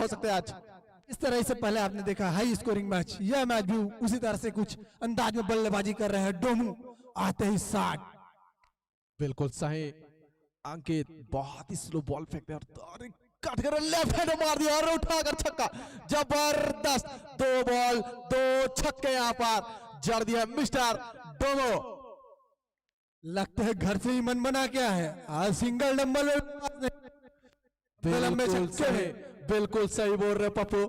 सकता है आज। इस तरह से पहले आपने देखा हाई स्कोरिंग मैच, यह मैच भी उसी तरह से कुछ अंदाज में बल्लेबाजी कर रहे हैं डोमू। आते ही 60। बिल्कुल सही अंकित, बहुत ही स्लो बॉल फेंकते हैं और कट कर लेफ्ट हैंड मार दिया और उठाकर छक्का। जबरदस्त, 2 बॉल 2 छक्के यहाँ पर जड़ दिया मिस्टर डोमो। लगता है घर से ही मन बना क्या है, आज सिंगल डंबल बिल्कुल सही, बिल्कुल सही बोल रहे पप्पू,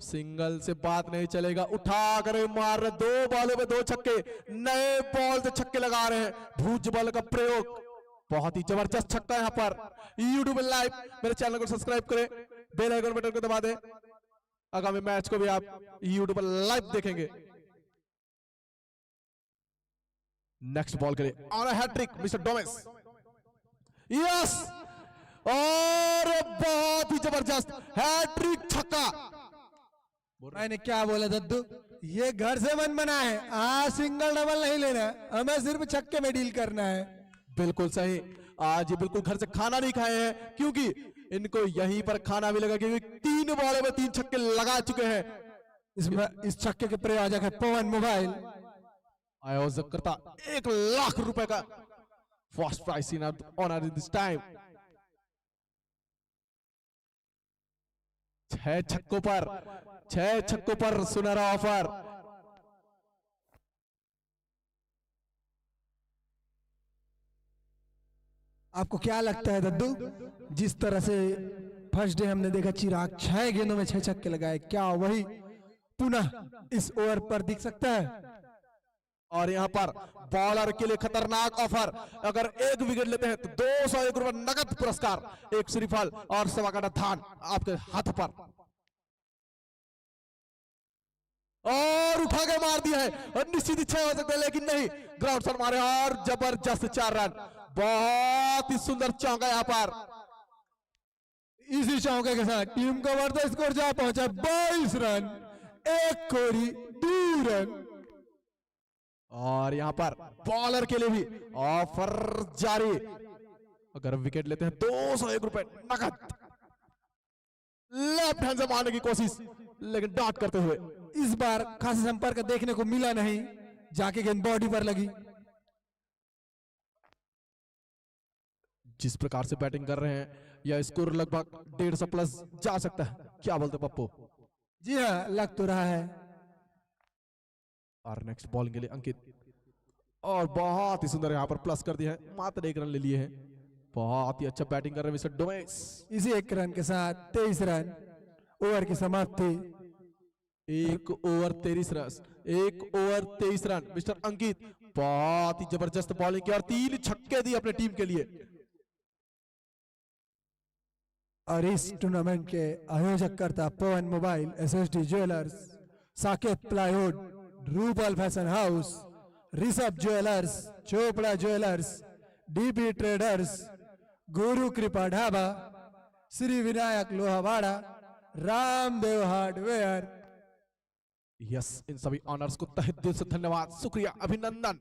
सिंगल से बात नहीं चलेगा। उठा कर मार रहे, 2 बॉलों में 2 छक्के, नए बॉल से छक्के लगा रहे हैं। भूज बॉल का प्रयोग, बहुत ही जबरदस्त छक्का यहाँ पर। यूट्यूब लाइव मेरे चैनल को सब्सक्राइब करें, बेल आइकन बटन को दबा दें, आगामी मैच को भी आप यूट्यूब पर लाइव देखेंगे। नेक्स्ट बॉल के लिए और हैट्रिक मिस्टर डोमेस, यस, और बहुत ही जबरदस्त हैट्रिक छक्का। मैंने क्या बोला दद्दू, ये घर से मन बना है, आज सिंगल डबल नहीं लेना, हमें सिर्फ छक्के में डील करना है। बिल्कुल सही, आज ये बिल्कुल घर से खाना नहीं खाए हैं, क्योंकि इनको यहीं पर खाना मिलेगा, क्योंकि 3 बॉलों में 3 छक्के लगा चुके हैं। इस छक्के के प्रायोजक है पवन मोबाइल, आयोजक करता 1 लाख रुपए का first prize in honour in this time. 6 छक्कों पर सुनहरा ऑफर। आपको क्या लगता है दद्दू, जिस तरह से फर्स्ट डे हमने देखा चिराग 6 गेंदों में 6 छक्के लगाए, क्या वही पुनः इस ओवर पर दिख सकता है? और यहाँ पर बॉलर के लिए खतरनाक ऑफर, अगर 1 विकेट लेते हैं तो 201 रुपए नगद पुरस्कार, 1 श्रीफल और 1.25 काटा धान आपके हाथ पर। और उठा के मार दिया है और निश्चित ही 6 हो सकते हैं, लेकिन नहीं, ग्राउंड शॉट मारे और जबरदस्त 4 रन। बहुत ही सुंदर चौका यहाँ पर। इसी चौके के साथ टीम का बढ़ता स्कोर जा पहुंचा 22 रन, 1 कोरी 2 रन। और यहाँ पर बॉलर के लिए भी ऑफर जारी, अगर विकेट लेते हैं 201 रुपए नगद। लेफ्ट हैंड से मारने की कोशिश, लेकिन डॉट करते हुए इस बार खासा संपर्क देखने को मिला नहीं, जाके गेंद बॉडी पर लगी। जिस प्रकार से बैटिंग कर रहे हैं, यह स्कोर लगभग 150 प्लस जा सकता है, क्या बोलते पप्पू? जी हाँ, लग तो रहा है। और नेक्स्ट बॉलिंग के लिए अंकित, और बहुत ही सुंदर यहाँ पर प्लस कर दिया है, मात्र 1 रन ले लिए हैं। बहुत ही अच्छा बैटिंग कर रहे हैं मिस्टर डोमेस। इसी 1 रन के साथ 23 रन, ओवर की समाप्ति। 1 over 23 run, 1 over 23 run mister Ankit, बहुत ही जबरदस्त बॉलिंग की और 3 छक्के दिए अपने टीम के लिए। और इस टूर्नामेंट के आयोजक करता Pawan mobile, SSD jewellers, Saket plywood, Rupal fashion house, Rishabh jewellers, Chopra jewellers, DP traders, Guru Kripa Dhaba, Shri Vinayak Lohawada, Ramdev hardware. Yes, इन सभी ऑनर्स को तहे दिल से धन्यवाद, शुक्रिया, अभिनंदन,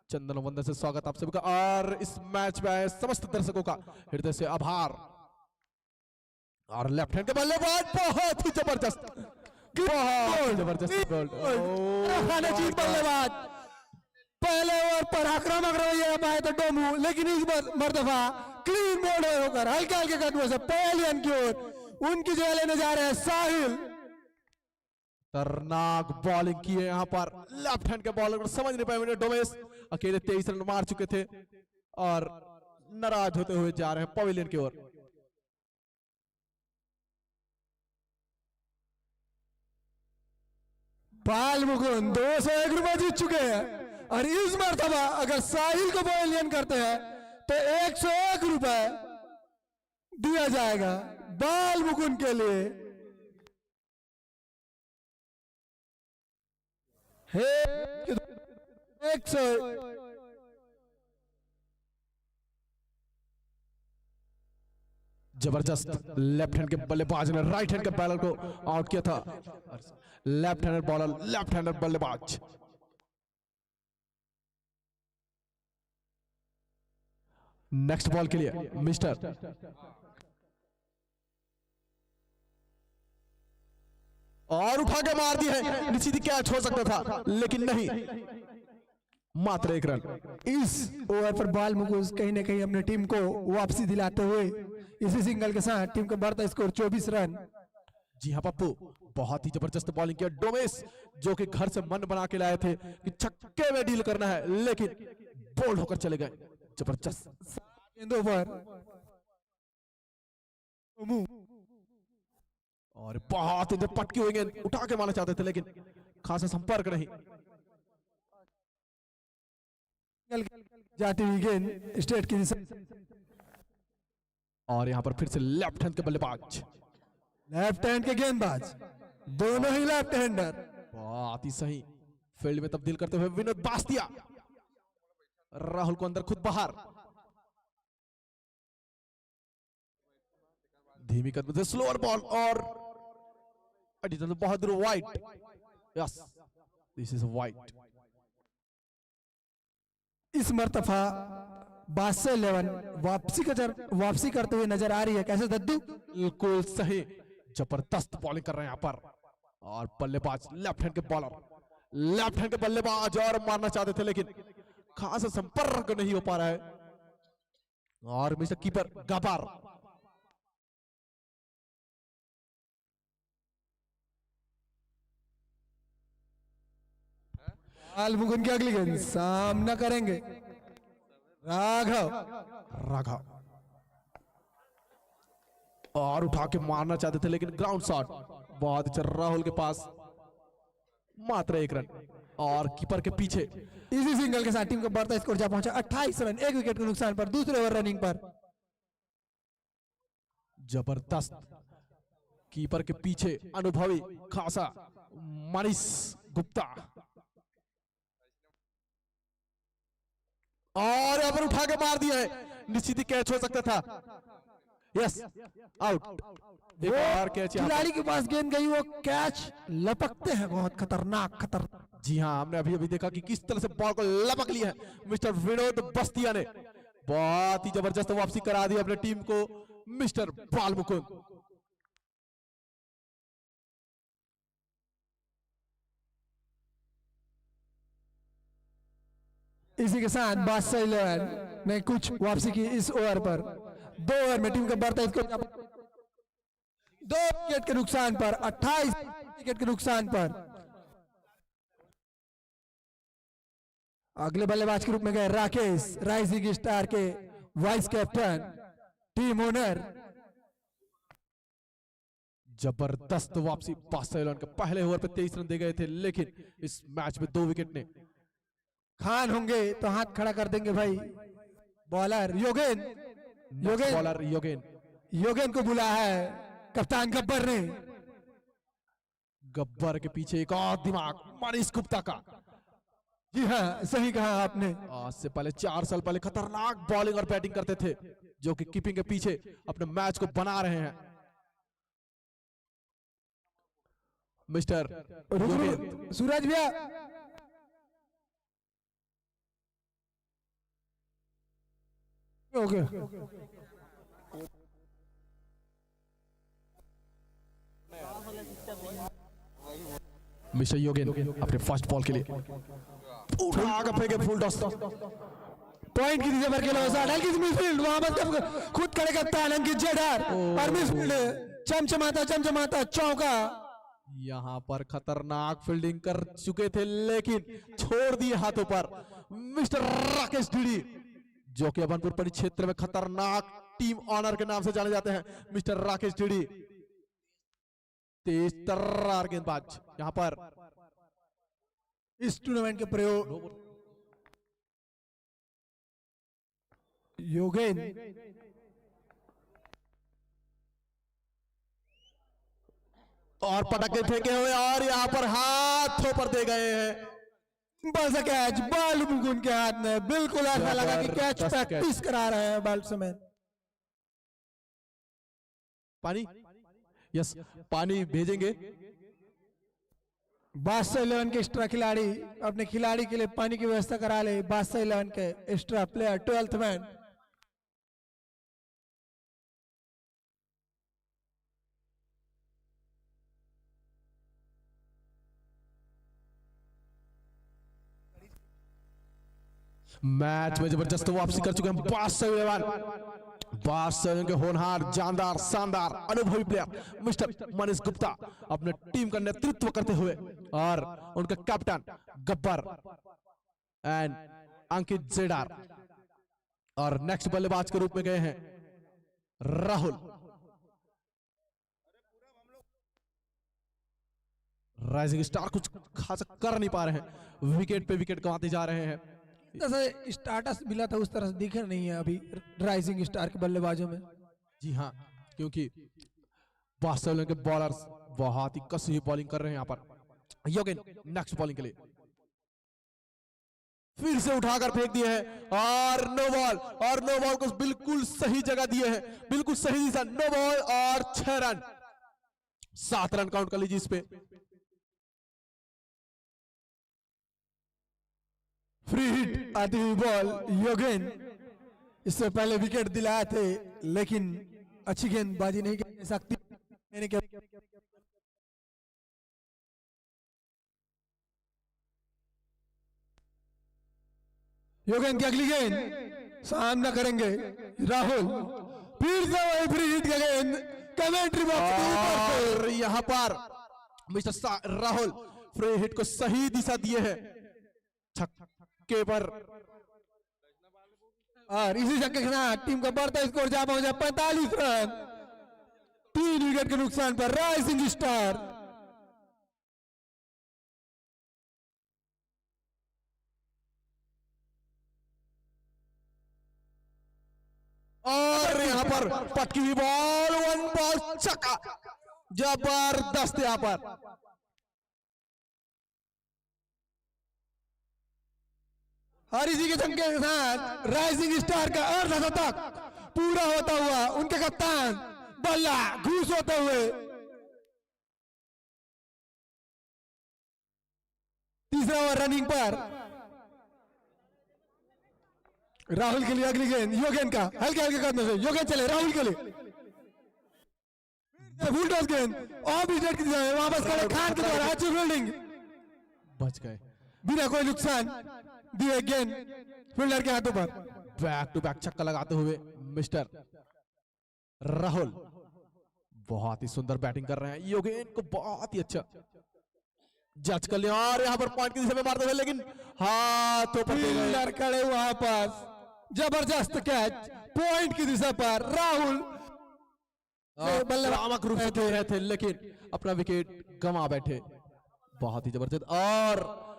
चंदन वंदन से स्वागत आप सभी का, और इस मैच में आए समस्त दर्शकों का हृदय से आभार। और लेफ्ट हैंड के बल्लेबाज, बहुत ही जबरदस्त, बहुत जबरदस्त बल्लेबाज पहले ओवर पर आक्रामक रवैया पाए तो डोमू, लेकिन इस मर्तबा क्लीन बोल्ड होकर हल्के हल्के कदमों से पवेलियन की ओर उनकी जगह लेने जा रहे हैं साहिल। खतरनाक बॉलिंग की है यहाँ पर, लेफ्ट हैंड के बॉलर को समझ नहीं पाए डोमेस, अकेले 23 रन मार चुके थे और नाराज होते हुए जा रहे हैं पवेलियन की ओर। पाल मुकुंद 201 रुपए जीत चुके हैं, और इस मर्तबा अगर साहिल को पवेलियन करते हैं तो 101 रुपए दिया जाएगा बाल मुकुंद के लिए। हे 100 जबरदस्त लेफ्ट हैंड के बल्लेबाज ने राइट हैंड के बॉलर को आउट किया था। Left hander bowler, left hander बल्लेबाज। नेक्स्ट बॉल के लिए मिस्टर और उठा के मार दिया है, निश्चित ही कैच हो सकता था लेकिन नहीं, मात्र 1 रन। इस ओवर पर बाल मुकुंद कहीं ना कहीं अपनी टीम को वापसी दिलाते हुए इसी सिंगल के साथ टीम का बढ़ता स्कोर 24 रन। जी हाँ पप्पू, बहुत ही जबरदस्त बॉलिंग किया डोमेस, जो कि घर से मन बना के लाए थे कि छक्के में डील करना है, लेकिन बोल्ड होकर चले गए। जबरदस्त गेंदों पर और बहुत इधर पटकी हुई गेंद, उठा के मारना चाहते थे लेकिन खासा संपर्क नहीं। जाती हुई गेंद स्ट्रेट की दिशा, और यहां पर फिर से लेफ्ट हैंड के बल्लेबाज, लेफ्ट हैंड के गेंदबाज, दोनों ही लेफ्ट हैंडर। बहुत ही सही फील्ड में तब्दील करते हुए विनोद बास्तिया, राहुल को अंदर खुद बाहर, धीमी कदम से स्लोअर बॉल और एडिशनल बहुत दूर white. Yes, this is white. इस मर्तफा 11 वापसी करते हुए नजर आ रही है। कैसे दद्दू? बिल्कुल सही, जबरदस्त बॉलिंग कर रहे हैं यहां पर, और बल्लेबाज लेफ्ट हैंड के बॉलर, लेफ्ट हैंड के बल्लेबाज, और मारना चाहते थे लेकिन खास संपर्क नहीं हो पा रहा है। और मिस्टर कीपर गबार, बाल मुकुंद की अगली गेंद सामना करेंगे राघव। राघव और उठा के मारना चाहते थे लेकिन ग्राउंड शॉट बहुत अच्छा राहुल के पास, मात्र 1 रन। और कीपर के पीछे इसी सिंगल के साथ टीम का बढ़ता स्कोर जा पहुंचा 28 रन, 1 विकेट के नुकसान पर दूसरे ओवर रनिंग पर। जबरदस्त कीपर के पीछे अनुभवी खासा मनीष गुप्ता, और यहां पर उठा के मार दिया है, निश्चित ही कैच हो सकता था। Yes, out. एक और कैच, खिलाड़ी के पास गेंद गई, वो कैच लपकते हैं, बहुत खतरनाक। जी हाँ, हमने अभी अभी देखा कि किस तरह से बॉल को लपक लिया है मिस्टर विनोद बस्तिया ने। बहुत ही जबरदस्त वापसी करा दी अपने टीम को मिस्टर बाल मुकुंद। इसी के साथ 11 ने कुछ वापसी की इस ओवर पर। 2 ओवर में टीम का बढ़ता स्कोर 2 विकेट के नुकसान पर, 28 विकेट के नुकसान पर। अगले बल्लेबाज के रूप में गए राकेश, राइजिंग स्टार के वाइस कैप्टन, टीम ओनर। जबरदस्त वापसी, 5 रन के पहले ओवर पे 23 रन दे गए थे, लेकिन इस मैच में 2 विकेट ने। खान होंगे तो हाथ खड़ा कर देंगे भाई। बॉलर योगेन, बॉलर योगेन को बुला है कप्तान गब्बर ने। गब्बर के पीछे एक और दिमाग मनीष गुप्ता का। जी हाँ, सही कहा आपने। आज से पहले 4 साल पहले खतरनाक बॉलिंग और बैटिंग करते थे, जो कि कीपिंग के पीछे अपने मैच को बना रहे हैं मिस्टर सूरज भैया। ओके, मिस्टर योगेन अपने फर्स्ट बॉल के लिए उठा कर फेंके फुल टॉस, पॉइंट की दिशा पर खेला मिडफील्ड, वहां पर खुद खड़े कप्तान अंकित जेडर, और मिडफील्ड चमचमाता चौका। यहां पर खतरनाक फील्डिंग कर चुके थे लेकिन छोड़ दिए हाथों पर मिस्टर राकेश डीडी, जो कि अभनपुर परिक्षेत्र में खतरनाक टीम ऑनर के नाम से जाने जाते हैं। मिस्टर राकेश डीडी तेज तर्रार गेंदबाज, यहां पर इस टूर्नामेंट के प्रयोग योगेन और पटके फेंके हुए, और यहां पर हाथों पर दे गए हैं। बस कैच बाल मुकुंद के हाथ में, बिल्कुल ऐसा लगा कि कैच प्रैक्टिस करा रहे हैं बाल समय। पानी, यस पानी भेजेंगे। 11 के एक्स्ट्रा खिलाड़ी अपने खिलाड़ी के लिए पानी की व्यवस्था करा ले। 11 के extra player 12th man. Match में जबरदस्त वापसी कर चुके हैं बादशाह के होनहार, जानदार, शानदार, अनुभवी प्लेयर मिस्टर मनीष गुप्ता अपने टीम का नेतृत्व करते हुए, और उनका कैप्टन गब्बर एंड अंकित जेडार, और नेक्स्ट बल्लेबाज के रूप में गए हैं राहुल। राइजिंग स्टार कुछ खास कर नहीं पा रहे हैं, विकेट पे विकेट गंवाते जा रहे हैं। जैसे स्टार्टस मिला था उस तरह से दिख नहीं है अभी राइजिंग स्टार के बल्लेबाजों में। जी हाँ, क्योंकि बादशाह के बॉलर्स बहुत ही कसी हुई बॉलिंग कर रहे हैं यहाँ पर। योगेन नेक्स्ट बॉलिंग के लिए फिर से उठाकर फेंक दिए हैं, और नो बॉल, और नो बॉल को बिल्कुल सही जगह दिए हैं, बिल्कुल सही दिशा, नो बॉल, और 6 रन, 7 रन काउंट कर लीजिए इस पे। फ्री हिट आती हुई बॉल योगेन, इससे पहले विकेट दिलाए थे लेकिन अच्छी गेंदबाजी नहीं कर सकती। योगेन की अगली गेंद सामना करेंगे राहुल, फिर से वही फ्री हिट का गेंद कमेंट्री बॉक्स, और यहां पर मिस्टर राहुल फ्री हिट को सही दिशा दिए हैं छक्के पर, और इसी छक्के के साथ टीम का बढ़ता स्कोर जा पहुंचा 45 रन, 3 विकेट के नुकसान पर राइजिंग स्टार। और यहां पर पटकी हुई बॉल, 1 बॉल छक्का, जबरदस्त यहां पर। और इसी के छक्के के साथ राइजिंग स्टार का अर्धशतक पूरा होता हुआ उनके कप्तान बल्ला घूस होते हुए तीसरा ओवर रनिंग पर। राहुल के लिए अगली गेंद योगेन का हल्के हल्के कदम से योगेन चले राहुल के लिए, फुल टॉस गेंद ऑफ विकेट की दिशा में वापस करे खान के द्वारा अच्छी फील्डिंग, बच गए बिना कोई नुकसान दिए गेंद फील्डर के हाथों पर। बैक टू बैक छक्का लगाते हुए मिस्टर राहुल बहुत ही सुंदर बैटिंग कर रहे हैं, योगेन को बहुत ही अच्छा जज कर लिया, और यहाँ पर पॉइंट की दिशा में मारते हुए, लेकिन हाथों पर फील्डर खड़े वहां पास, जबरदस्त कैच पॉइंट की दिशा पर। राहुल बल्लेबाज रूप से खेल रहे थे लेकिन अपना विकेट गंवा बैठे, बहुत ही जबरदस्त। और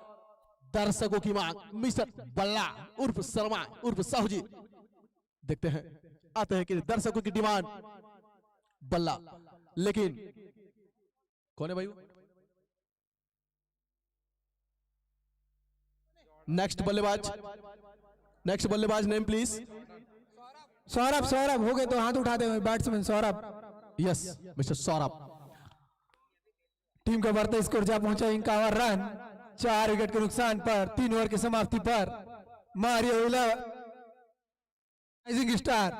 दर्शकों की मांग मिस्टर बल्ला उर्फ शर्मा उर्फ साहू जी, देखते हैं आते हैं कि दर्शकों की डिमांड बल्ला, लेकिन कौन है भाई? नेक्स्ट बल्लेबाज नेम प्लीज। सौरभ, सौरभ हो गए तो हाथ उठाते हुए batsman Saurabh. Yes mister Saurabh. Team का बढ़ता स्कोर जा पहुंचा 51 रन, 4 विकेट के नुकसान पर 3 ओवर की समाप्ति पर मारियो राइजिंग स्टार।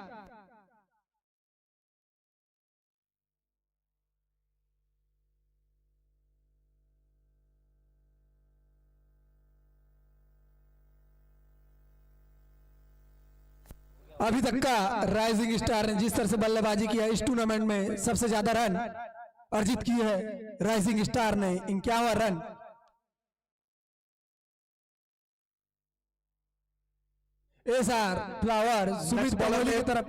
अभी तक का राइजिंग स्टार ने जिस तरह से बल्लेबाजी किया इस टूर्नामेंट में सबसे ज्यादा रन अर्जित किए हैं राइजिंग स्टार ने 51 run. SR flower Sumit bowler की तरफ।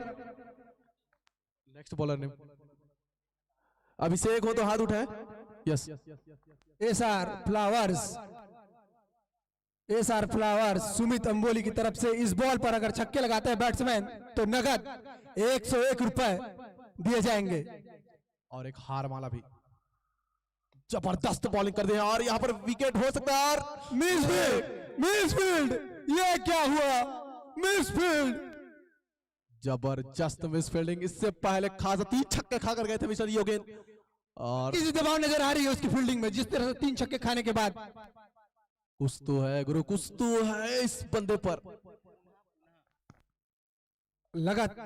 नेक्स्ट बॉलर ने अभिषेक हो तो हाथ उठाए। Yes SR flowers Sumit Amboli की तरफ से इस बॉल पर अगर छक्के लगाते हैं बैट्समैन तो नगद 101 रुपए दिए जाएंगे। और एक हार माला भी, जबरदस्त बॉलिंग कर दिया, और यहाँ पर विकेट हो सकता है, और मिसफील्ड, ये क्या हुआ? मिसफील्ड, जबरदस्त मिसफील्डिंग। इससे पहले खासा 3 छक्के खाकर गए थे मिस्टर योगेन, और किसी दबाव नजर आ रही है उसकी फील्डिंग में, जिस तरह से 3 छक्के खाने के बाद। कुछ तो है गुरु, कुछ तो है इस बंदे पर।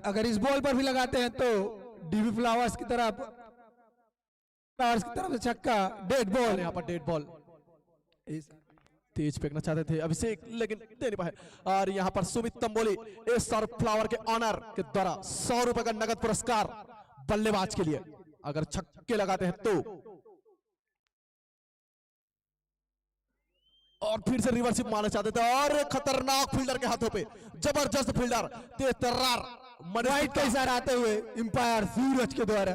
अगर इस बॉल पर भी लगाते हैं तो डीबी फ्लावर्स की तरफ से छक्का, डेड बॉल। यहाँ पर डेड बॉल, तेज फेंकना चाहते थे अभिषेक, लेकिन दे नहीं पाए। और यहाँ पर सुमित तंबोली इस फ्लावर के ऑनर के द्वारा 100 रुपए का नगद पुरस्कार बल्लेबाज के लिए, अगर छक्के लगाते हैं तो। और फिर से रिवर्सिव मारना चाहते थे और एक खतरनाक फील्डर के हाथों पे, जबरदस्त फील्डर तेज तर्रार वाइड का इशारा आते हुए अंपायर सूरज के द्वारा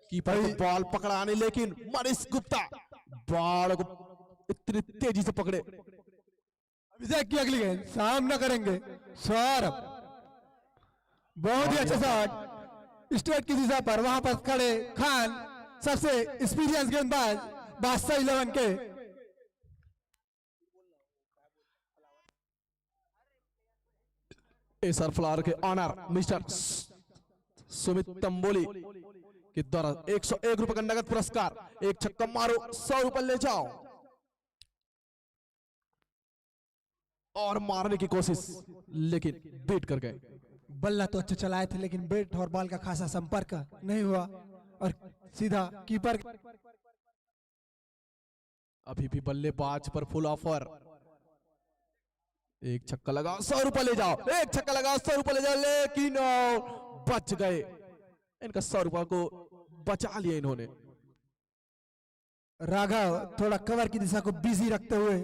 कीपर को बॉल पकड़ाने, लेकिन मनीष गुप्ता बॉल को इतनी तेजी से पकड़े। अभिषेक की अगली गेंद सामना करेंगे सौरभ, बहुत ही अच्छा शॉट स्ट्रेट की दिशा पर, वहां पर खड़े खान सबसे एक्सपीरियंस गेंदबाज बादशाह 11 के। एसआर फ्लावर के ऑनर मिस्टर सुमित तंबोली के द्वारा 101 रुपए का नगद पुरस्कार, एक छक्का मारो 100 रुपए ले जाओ। और मारने की कोशिश, लेकिन बीट कर गए। बल्ला तो अच्छा चलाए थे, लेकिन बैट और बॉल का खासा संपर्क नहीं हुआ और सीधा कीपर। अभी भी बल्लेबाज पर फुल ऑफर, एक छक्का लगाओ 100 रुपए ले जाओ, एक छक्का लगाओ 100 रुपए ले जाओ, लेकिन बच गए। इनका 100 रुपए को बचा लिया इन्होंने। राघव थोड़ा कवर की दिशा को बिजी रखते हुए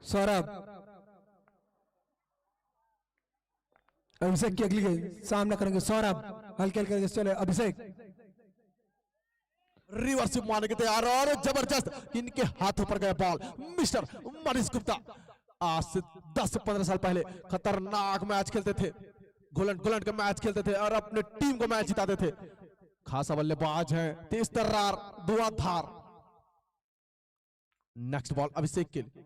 सौरभ, अभिषेक की अगली गेंद सामना करेंगे सौरभ, हल्के हल्के चले अभिषेक, रिवर्सिव मारने के तैयार और जबरदस्त इनके हाथों पर गया बॉल। मिस्टर मनीष गुप्ता आज से 10 से 15 साल पहले खतरनाक मैच खेलते थे, घुलट घुलट के मैच खेलते थे और अपने टीम को मैच जिताते थे। खासा बल्लेबाज हैं, तेज तर्रार, धुआंधार। नेक्स्ट बॉल अभिषेक के लिए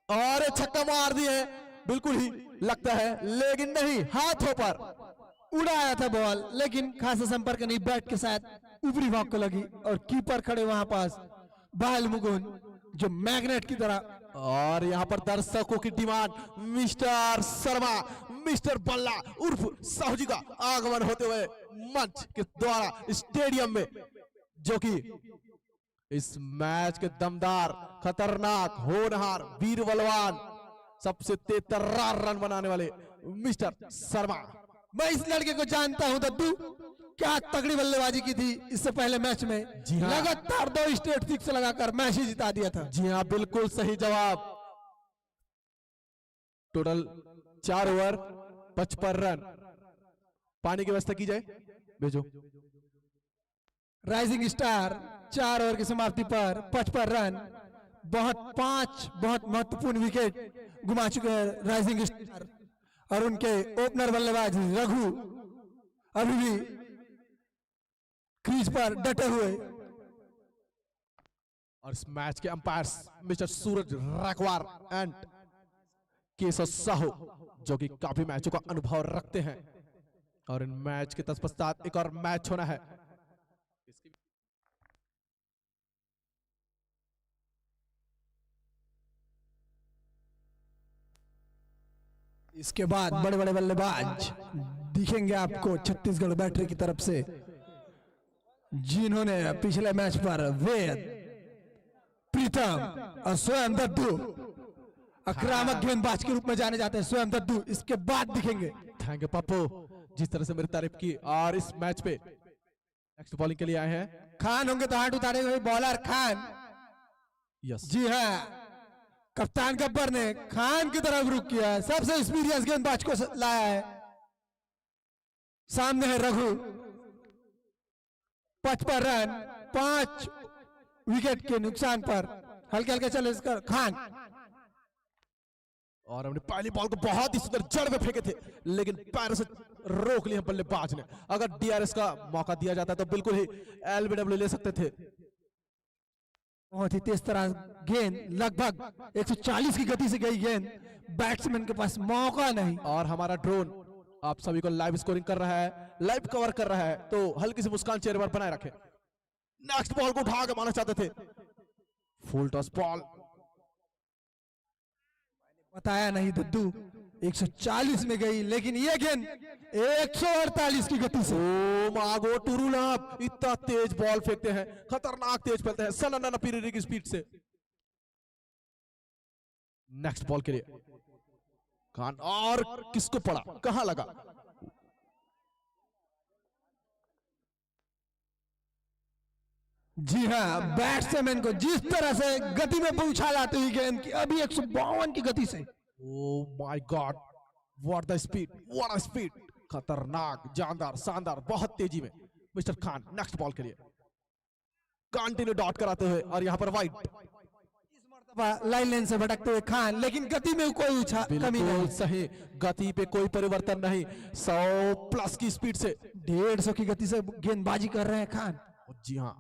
और छक्का मार दिए, बिल्कुल ही लगता है, लेकिन नहीं, हाथों पर उड़ाया था बॉल, लेकिन खासा संपर्क नहीं, बैट के साथ ऊपरी भाग को लगी और कीपर खड़े वहां पास बाल मुकुंद जो मैग्नेट की तरह। और यहाँ पर दर्शकों की डिमांड, मिस्टर शर्मा, मिस्टर बल्ला उर्फ साहू जी का आगमन होते हुए मंच के द्वारा स्टेडियम में, जो कि इस मैच के दमदार, खतरनाक, होनहार, वीर बलवान, सबसे तेज तर्रार रन बनाने वाले मिस्टर शर्मा। मैं इस लड़के को जानता हूं दद्दू, क्या तगड़ी बल्लेबाजी की थी इससे पहले मैच में। जी हाँ। लगातार 2 स्ट्रेट सिक्स लगाकर मैच ही जिता दिया था। जी हाँ, बिल्कुल सही जवाब। Total 4 over 55 run. पानी की व्यवस्था की जाए, भेजो। राइजिंग स्टार 4 ओवर की समाप्ति पर 55 रन, बहुत महत्वपूर्ण विकेट गुमा चुके हैं राइजिंग स्टार और उनके ओपनर बल्लेबाज रघु अभी भी क्रीज पर डटे हुए। और इस मैच के अंपायर्स मिस्टर सूरज रखवार एंड केशव साहू, जो कि काफी मैचों का अनुभव रखते हैं। और इन मैच के तत्पश्चात एक और मैच होना है। इसके बाद बड़े बड़े बल्लेबाज दिखेंगे आपको छत्तीसगढ़ बैटरी की तरफ से, जिन्होंने पिछले मैच पर वेद, प्रीतम और स्वयं दद्दू आक्रामक गेंदबाज के रूप में जाने जाते हैं। स्वयं दद्दू इसके बाद दिखेंगे। थैंक यू पप्पू, जिस तरह से मेरी तारीफ की। और इस मैच पे नेक्स्ट बॉलिंग के लिए आए हैं खान होंगे तो हाथ उतारे हुए बॉलर खान। यस, जी हाँ, कप्तान गब्बर ने खान की तरफ रुख किया है, सबसे एक्सपीरियंस गेंदबाज को लाया है। सामने है रघु, 55 रन 5 विकेट के नुकसान पर हल्के हल्के चले खान। और हमने पहली बॉल को बहुत ही सुंदर जड़ में फेंके थे, लेकिन पैरों से रोक लिया बल्लेबाज ने। अगर डीआरएस का मौका दिया जाता तो बिल्कुल ही एलबीडब्ल्यू ले सकते थे। बहुत ही तेज तरह गेंद, लगभग 140 की गति से गई गेंद, बैट्समैन के पास मौका नहीं। और हमारा ड्रोन आप सभी को लाइव स्कोरिंग कर रहा है, लाइव कवर कर रहा है, तो हल्की सी मुस्कान चेहरे पर बनाए रखें। नेक्स्ट बॉल को उठा के मारना चाहते थे, फुल टॉस बॉल। बताया नहीं दद्दू, 140 में गई, लेकिन ये गेंद 148 की गति से। ओ मागो टुरुलाप, इतना तेज बॉल फेंकते हैं, खतरनाक तेज फेंकते हैं, सनन पीरी की स्पीड से। नेक्स्ट बॉल के लिए खान, और किसको पड़ा, कहां लगा? जी हाँ, बैट्समैन को जिस तरह से गति में पहुंचा लाती हुई गेंद की अभी 152 की गति से। Oh my God, what the speed, what a speed, खतरनाक, जानदार, शानदार, बहुत तेजी में मिस्टर खान नेक्स्ट बॉल के लिए कंटिन्यू डॉट कराते हुए, और यहां पर वाइड। लाइन लेन से भटकते हुए खान, लेकिन गति में कोई कमी नहीं। सही, गति पे कोई परिवर्तन नहीं, 100 प्लस की स्पीड से, 150 की गति से गेंदबाजी कर रहे हैं खान। जी हाँ,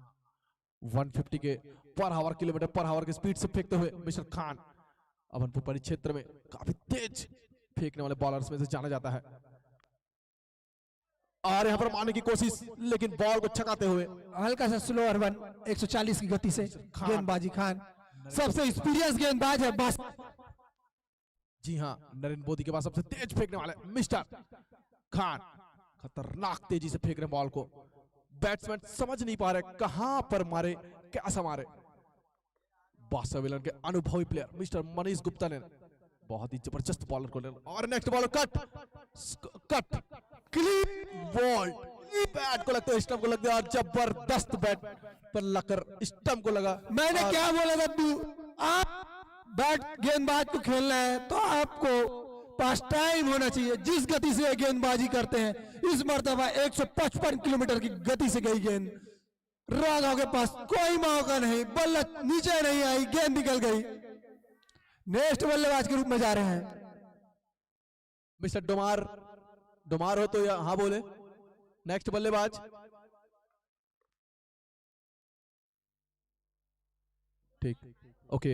150 के per hour, kilometre per hour की स्पीड से फेंकते हुए मिस्टर खान अभनपुर परिक्षेत्र में काफी तेज फेंकने वाले बॉलर्स में से जाना जाता है। और यहां पर मारने की कोशिश, लेकिन बॉल को छकाते हुए हल्का सा स्लोअर वन, 140 की गति से गेंदबाजी खान सबसे एक्सपीरियंस गेंदबाज है बस। जी हाँ, नरेंद्र मोदी के पास सबसे तेज फेंकने वाले मिस्टर खान खतरनाक तेजी से फेंक रहे बॉल को। बैट्समैन समझ नहीं पा रहे कहां पर मारे, कैसा मारे। बादशाह के अनुभवी प्लेयर मिस्टर मनीष गुप्ता ने बहुत ही जबरदस्त बॉलर को ले, और next bowler cut clean ball, bat को लगता है स्टंप को लग गया, और जबरदस्त बैट पर लगकर स्टंप को लगा। मैंने क्या बोला था, तू आप बैट गेंदबाज को खेलना है तो आपको पास टाइम होना चाहिए। जिस गति से गेंदबाजी करते हैं, इस मर्तबा 155 किलोमीटर की गति से गई गेंद, राघव के पास कोई मौका नहीं, बल्ला नीचे नहीं आई, गेंद निकल गई। नेक्स्ट बल्लेबाज के रूप में जा रहे हैं मिस्टर डोमार हो तो या हाँ बोले। नेक्स्ट बल्लेबाज ठीक, ओके।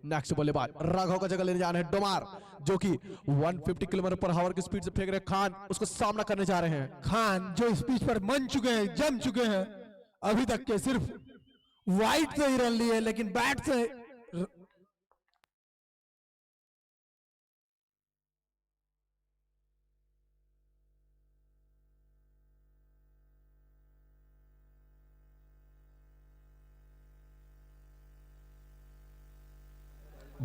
नेक्स्ट बल्लेबाज राघव का जगह लेने जा रहे हैं डोमार, जो कि 150 किलोमीटर पर आवर की स्पीड से फेंक रहे हैं। खान उसको सामना करने जा रहे हैं। खान जो इस पिच पर मन चुके हैं, जम चुके हैं, अभी तक के सिर्फ वाइड से ही रन लिए, लेकिन बैट से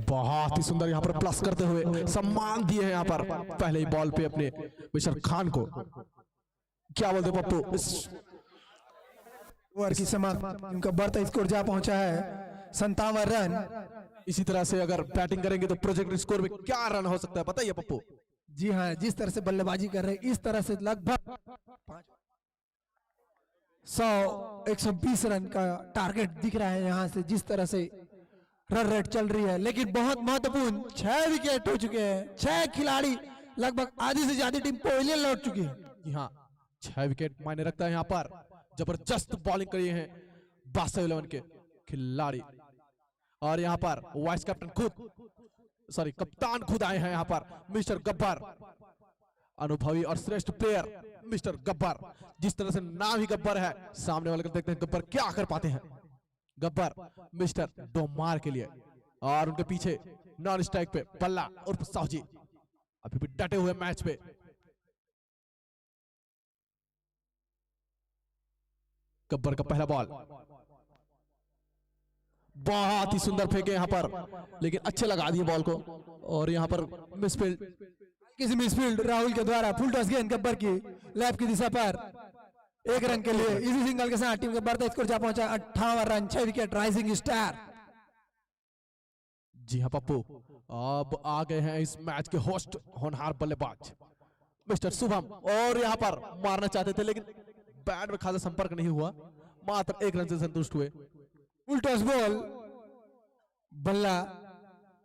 बहुत ही सुंदर यहाँ पर प्लस करते हुए सम्मान दिए हैं यहाँ पर पहले ही बॉल पे अपने मिस्टर खान को। क्या बोलते पप्पू? ओवर की समाप्ति, उनका बढ़ता स्कोर जा पहुंचा है 57 रन। इसी तरह से अगर बैटिंग करेंगे तो प्रोजेक्ट स्कोर में क्या रन हो सकता है बताइए पप्पू? जी हाँ, जिस तरह से बल्लेबाजी कर रहे हैं, इस तरह से लगभग 100-120 रन का टारगेट दिख रहा है यहाँ से, जिस तरह से रन रेट चल रही है। लेकिन बहुत महत्वपूर्ण 6 विकेट हो चुके हैं, 6 खिलाड़ी, लगभग आधी से ज्यादा टीम पहले लौट चुकी है। जी हाँ, 6 विकेट मायने रखता है। यहाँ पर जबरदस्त बॉलिंग करी है बादशाह 11 के खिलाड़ी, और यहाँ पर वाइस कैप्टन कप्तान खुद आए हैं यहाँ पर मिस्टर गब्बर, अनुभवी और श्रेष्ठ प्लेयर मिस्टर गब्बर। जिस तरह से नाम ही गब्बर है, सामने वाले को देखते हैं गब्बर क्या कर पाते हैं। गब्बर मिस्टर डोमार के लिए, और उनके पीछे नॉन स्ट्राइक पे बल्ला उर्फ साहू जी अभी भी डटे हुए मैच पे। गब्बर का पहला बॉल बहुत ही सुंदर फेंके यहाँ पर, लेकिन अच्छे लगा दिए बॉल को, और यहाँ पर मिसफील्ड राहुल के द्वारा फुल टॉस गेंद गब्बर की लेफ्ट की दिशा पर 1 रन के लिए इसी सिंगल के साथ टीम का बढ़ता स्कोर जा पहुंचा 58 रन, 6 विकेट, राइजिंग स्टार। जी हाँ पप्पू, अब आ गए हैं इस मैच के होस्ट होनहार बल्लेबाज मिस्टर शुभम, और यहाँ पर मारना चाहते थे लेकिन बैट में खासा संपर्क नहीं हुआ, मात्र 1 रन से संतुष्ट हुए। फुल टॉस बॉल, बल्ला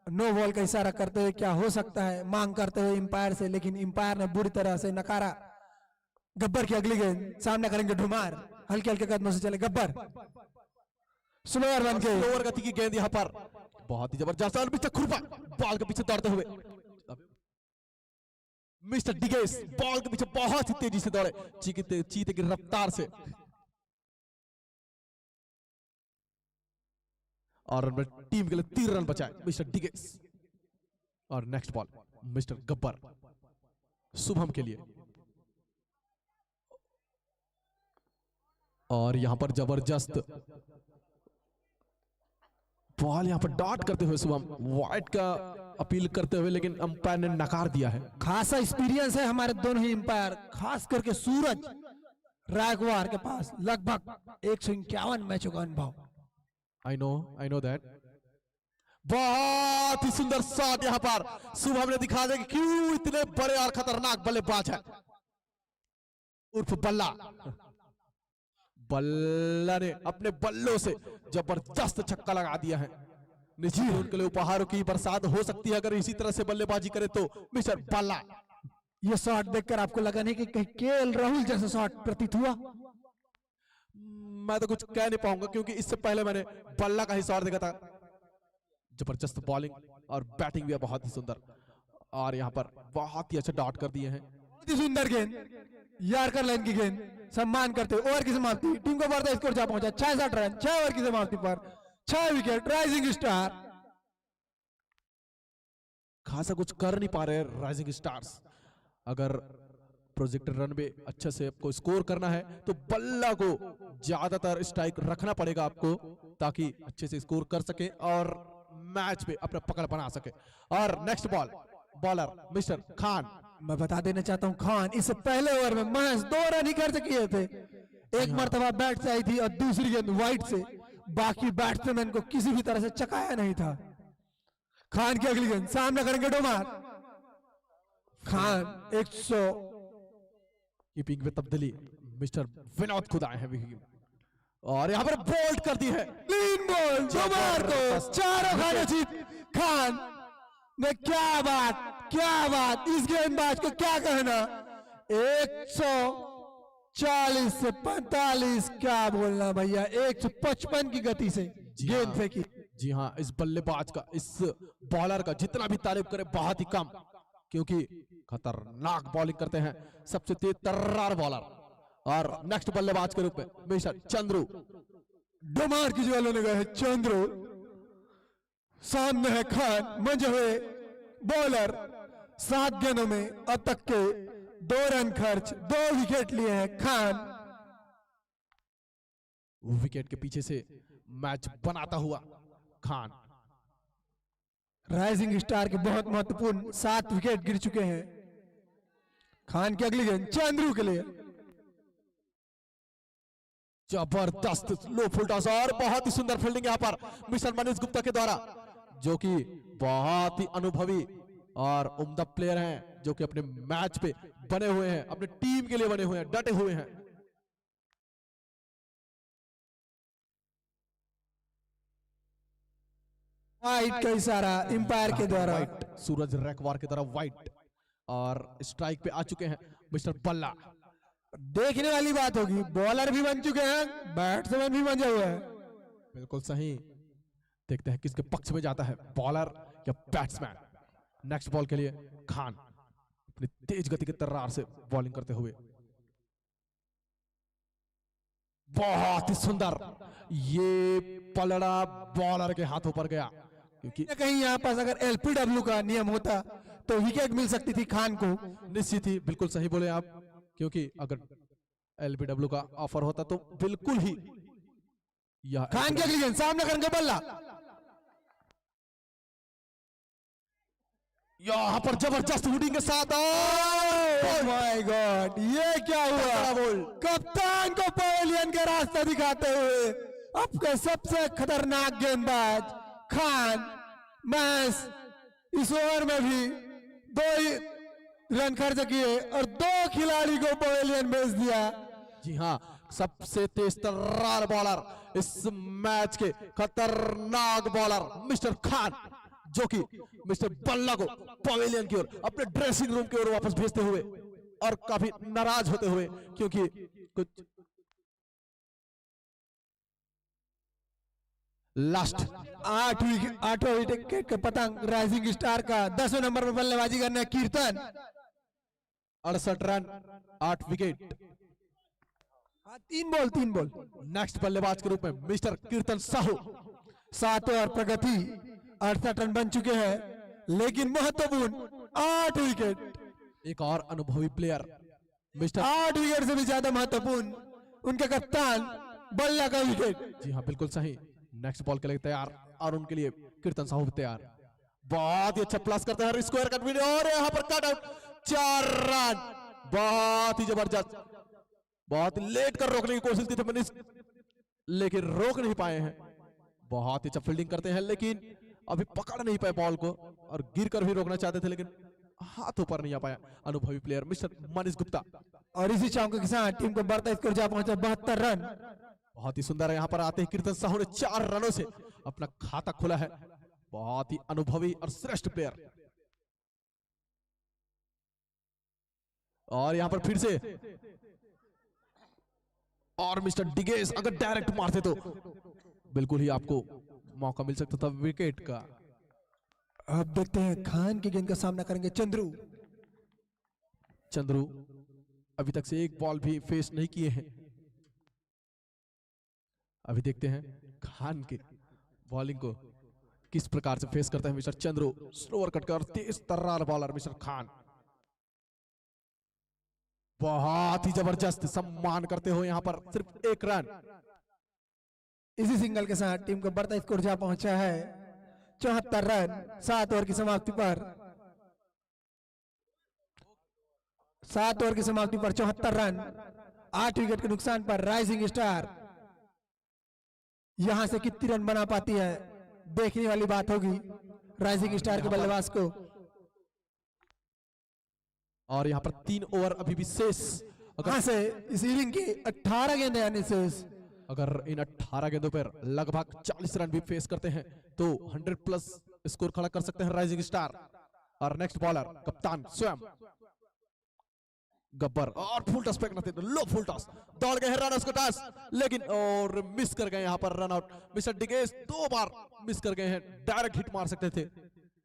नो बॉल का इशारा करते हुए क्या हो सकता है मांग करते हुए एम्पायर से, लेकिन एम्पायर ने बुरी तरह से नकारा। गब्बर की अगली गेंद सामना करेंगे डोमार, हल्के हल्के कदमों से चले गब्बर, स्लोअर रन के स्लोअर गति की गेंद यहाँ पर बहुत ही जबरदस्त, और पीछे खुरपा बॉल के पीछे दौड़ते हुए मिस्टर डिगेस बॉल के पीछे बहुत ही तेजी से दौड़े, चीते की रफ्तार से, और टीम के लिए 3 रन बचाए मिस्टर डिगेस। और next ball mister Gabbar Shubham के लिए, और यहां पर जबरदस्त बॉल यहां पर डॉट करते हुए शुभम वाइड का अपील करते हुए, लेकिन अंपायर ने नकार दिया है। खासा एक्सपीरियंस है हमारे दोनों ही अंपायर, खास करके सूरज रायकवार के पास लगभग 151 मैचों का अनुभव। I know that. बहुत ही सुंदर शॉट यहां पर शुभम ने दिखा दिया कि क्यों इतने बड़े और खतरनाक बल्लेबाज है, उर्फ बल्ला। बल्ला ने अपने बल्लों से जबरदस्त छक्का लगा दिया है। निश्चित उनके लिए उपहारों की बरसात हो सकती है अगर इसी तरह से बल्लेबाजी करे तो मिस्टर बल्ला। ये शॉट देखकर आपको लगा नहीं कि कहीं केएल राहुल जैसा शॉट प्रतीत हुआ? मैं तो कुछ कह नहीं पाऊंगा क्योंकि इससे पहले मैंने बल्ला का ही शॉट देखा था। जबरदस्त बॉलिंग और बैटिंग भी है बहुत ही सुंदर, और यहाँ पर बहुत ही अच्छे डॉट कर दिए हैं। बहुत ही सुंदर गेंद, यार्कर लाइन की गेंद। सम्मान करते ओवर की समाप्ति, टीम को बढ़ता स्कोर जा पहुंचा 66 रन 6 ओवर की समाप्ति पर 6 विकेट। राइजिंग स्टार खासा कुछ कर नहीं पा रहे राइजिंग स्टार्स। अगर प्रोजेक्टेड रन पे अच्छे से आपको स्कोर करना है तो बल्ला को ज्यादातर स्ट्राइक रखना पड़ेगा आपको, ताकि अच्छे से स्कोर कर सके और मैच पे अपना पकड़ बना सके। और नेक्स्ट बॉलर मिस्टर खान। मैं बता देना चाहता हूं, खान इससे पहले ओवर में महज 2 रन ही खर्च किए थे। एक मर्तबा बैट से आई थी और दूसरी गेंद वाइड से, बाकी बैट्समैन को किसी भी तरह से चकाया नहीं था। खान की अगली गेंद सामने करेंगे डोमार। खान 100 कीपिंग में तब्दीली, मिस्टर विनोद खुद आए हैं और यहाँ पर बोल्ड कर दी है। क्लीन बॉल डोमार को, चारों खाने जीत। खान ने क्या बात, इस गेंदबाज को क्या कहना। 140 से 45 क्या बोलना भैया, 155 की गति से गेंद फेंकी। जी हाँ, इस बल्लेबाज का, इस बॉलर का जितना भी तारीफ करे बहुत ही कम, क्योंकि खतरनाक बॉलिंग करते हैं, सबसे तेज तर्रार बॉलर। और नेक्स्ट बल्लेबाज के रूप में मिस्टर चंद्रू। डोमार की ज्वालों ने गए हैं चंद्रू, सामने है खान मंजे हुए बॉलर। 7 गेंदों में अब तक के 2 रन खर्च, 2 विकेट लिए हैं खान। विकेट के पीछे से मैच बनाता हुआ खान। राइजिंग स्टार के बहुत महत्वपूर्ण 7 विकेट गिर चुके हैं। खान की अगली गेंद चंद्रू के लिए, जबरदस्त लो फुल टॉस और बहुत ही सुंदर फील्डिंग यहाँ पर मिस्टर मनीष गुप्ता के द्वारा, जो कि बहुत ही अनुभवी और उम्दा प्लेयर हैं, जो कि अपने मैच पे बने हुए हैं, अपने टीम के लिए बने हुए हैं, डटे हुए हैं। वाइट का इशारा अंपायर के द्वारा। सूरज रैकवार के द्वारा वाइट, और स्ट्राइक पे आ चुके हैं मिस्टर बल्ला। देखने वाली बात होगी, बॉलर भी बन चुके हैं, बैट्समैन भी बने हुए हैं। बिल्कुल सही। देखते हैं किसके पक्ष में जाता है, बॉलर या बैट्समैन। नेक्स्ट बॉल के लिए खान अपनी तेज गति के तर्रार से बॉलिंग करते हुए, बहुत ही सुंदर। ये पलड़ा बॉलर के हाथों पर गया, क्योंकि कहीं यहाँ पास अगर एलपीडब्ल्यू का नियम होता तो विकेट मिल सकती थी खान को। निश्चित ही, बिल्कुल सही बोले आप, क्योंकि अगर एलबीडब्ल्यू का ऑफर होता तो बिल्कुल ही खान की अगली गेंद सामने करेंगे बल्ला। यहाँ पर जबरदस्त हुडिंग के साथ, माय गॉड, ये क्या हुआ। कप्तान को पवेलियन के रास्ते दिखाते हुए अब के सबसे खतरनाक गेंदबाज खान मैच इस ओवर में भी 2 रन खर्च किए और 2 खिलाड़ी को पवेलियन भेज दिया। जी हाँ, सबसे तेज तर्रार बॉलर इस मैच के, खतरनाक बॉलर मिस्टर खान, जो कि मिस्टर बल्ला को पवेलियन की ओर, अपने ड्रेसिंग रूम की ओर वापस भेजते हुए और काफी नाराज होते हुए, क्योंकि कुछ लास्ट 8वां विकेट के पतंग राइजिंग स्टार का 10वें नंबर पर बल्लेबाजी करने कीर्तन। 68 रन 8 विकेट। 3 बॉल। नेक्स्ट बल्लेबाज के रूप में मिस्टर कीर्तन साहू। 7 और प्रगति 68 रन बन चुके हैं, लेकिन महत्वपूर्ण 8 विकेट। एक और अनुभवी प्लेयर मिस्टर 8 विकेट से भी ज्यादा महत्वपूर्ण उनके कप्तान बल्ला का विकेट। जी हाँ, बिल्कुल सही। नेक्स्ट बॉल के लिए तैयार और उनके लिए कीर्तन साहू भी तैयार। बहुत ही अच्छा प्लस करते हैं स्क्वायर कट वीडियो और यहाँ पर कट आउट 4 रन। बहुत ही जबरदस्त, बहुत ही लेट कर रोकने की कोशिश की थी मनीष, लेकिन रोक नहीं पाए हैं। बहुत ही अच्छा फील्डिंग करते हैं लेकिन अभी पकड़ नहीं पाए बॉल को और गिर कर भी रोकना चाहते थे लेकिन हाथ ऊपर नहीं आ पाया अनुभवी प्लेयर मिस्टर मनीष गुप्ता। और इसी चौके के साथ टीम को बढ़ता स्कोर जा पहुंचा 72 रन। बहुत ही सुंदर है, यहाँ पर आते ही कीर्तन साहू ने 4 रनों से अपना खाता खोला है। बहुत ही अनुभवी और श्रेष्ठ प्लेयर। और यहाँ पर फिर से और मिस्टर डिगेस अगर डायरेक्ट मारते तो बिल्कुल ही आपको मौका मिल सकता था विकेट का। अब देखते हैं खान की गेंद का सामना करेंगे चंद्रू। चंद्रू अभी तक से एक बॉल भी फेस नहीं किए हैं। अभी देखते हैं खान के बॉलिंग को किस प्रकार से फेस करते हैं मिस्टर चंद्रू। स्लोअर कट कर तेज तर्रार बॉलर मिस्टर खान। बहुत ही जबरदस्त सम्मान करते हो यहाँ पर सिर्फ 1 रन। इसी सिंगल के साथ टीम को बढ़ता स्कोर जा पहुंचा है 74 रन 7 ओवर की समाप्ति पर। 7 ओवर की समाप्ति पर 74 रन 8 विकेट के नुकसान पर राइजिंग स्टार यहां से कितनी रन बना पाती है देखने वाली बात होगी राइजिंग स्टार के बल्लेबाज को। और यहाँ पर 3 ओवर अभी भी शेष। कहां से इस इनिंग की 18 गेंदें यानी शेष। अगर इन 18 गेंदों पर लगभग 40 रन भी फेस करते हैं तो 100 प्लस स्कोर खड़ा कर सकते हैं राइजिंग स्टार। और नेक्स्ट बॉलर कप्तान स्वयं गब्बर और फुल टॉस फेंकना थे, लो फुल टॉस दौड़ गए हैं रनर्स को टॉस लेकिन और मिस कर गए यहाँ पर रन आउट। मिस्टर डिगेस 2 बार मिस कर गए हैं, डायरेक्ट हिट मार सकते थे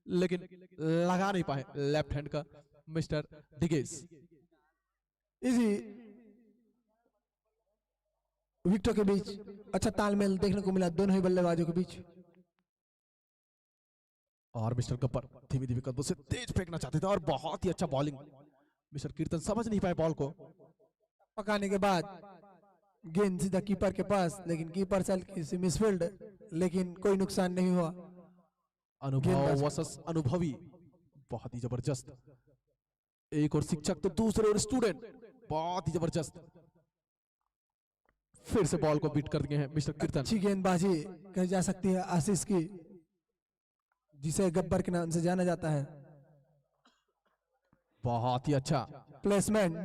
लेकिन लगा नहीं पाए लेफ्ट हैंड का मिस्टर डिगेस। इसी विकेटों के बीच अच्छा तालमेल देखने को मिला दोनों ही बल्लेबाजों के बीच। और मिस्टर गब्बर धीमी धीमी कदमों से तेज फेंकना चाहते थे और बहुत ही अच्छा बॉलिंग। मिस्टर कीर्तन समझ नहीं पाए बॉल को। पकाने के बाद गेंद सीधा कीपर के पास लेकिन कीपर चल किसी मिसफील्ड लेकिन कोई नुकसान नहीं हुआ। अनुभव वर्सेस अनुभवी, बहुत ही जबरदस्त। एक और शिक्षक तो दूसरे और स्टूडेंट, बहुत ही जबरदस्त। फिर से बॉल को बीट कर दिए हैं मिस्टर कीर्तन। अच्छी गेंदबाजी कही जा सकती है आशीष की जिसे गब्बर के नाम से जाना जाता है। बहुत ही अच्छा प्लेसमेंट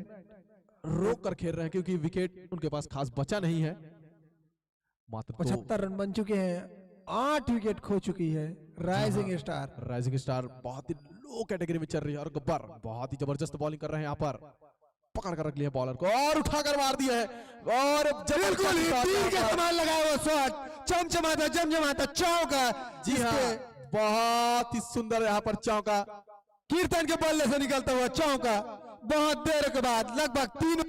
रोक कर खेल रहे हैं क्योंकि विकेट उनके पास खास बचा नहीं है। मात्र 75 रन बन चुके हैं, 8 विकेट खो चुकी है राइजिंग स्टार। राइजिंग स्टार बहुत ही लो कैटेगरी में चल रही है और गब्बर बहुत ही जबरदस्त बॉलिंग कर रहे हैं। यहाँ पर पकड़ कर रख लिया बॉलर को और उठाकर मार दिया है और बिल्कुल ही तीर के कमाल लगाया वो शॉट जमजमाता चौका। जी हाँ, बहुत ही सुंदर यहाँ पर चौका कीर्तन के बल्ले से निकलता हुआ चौका बहुत देर के बाद लगभग 3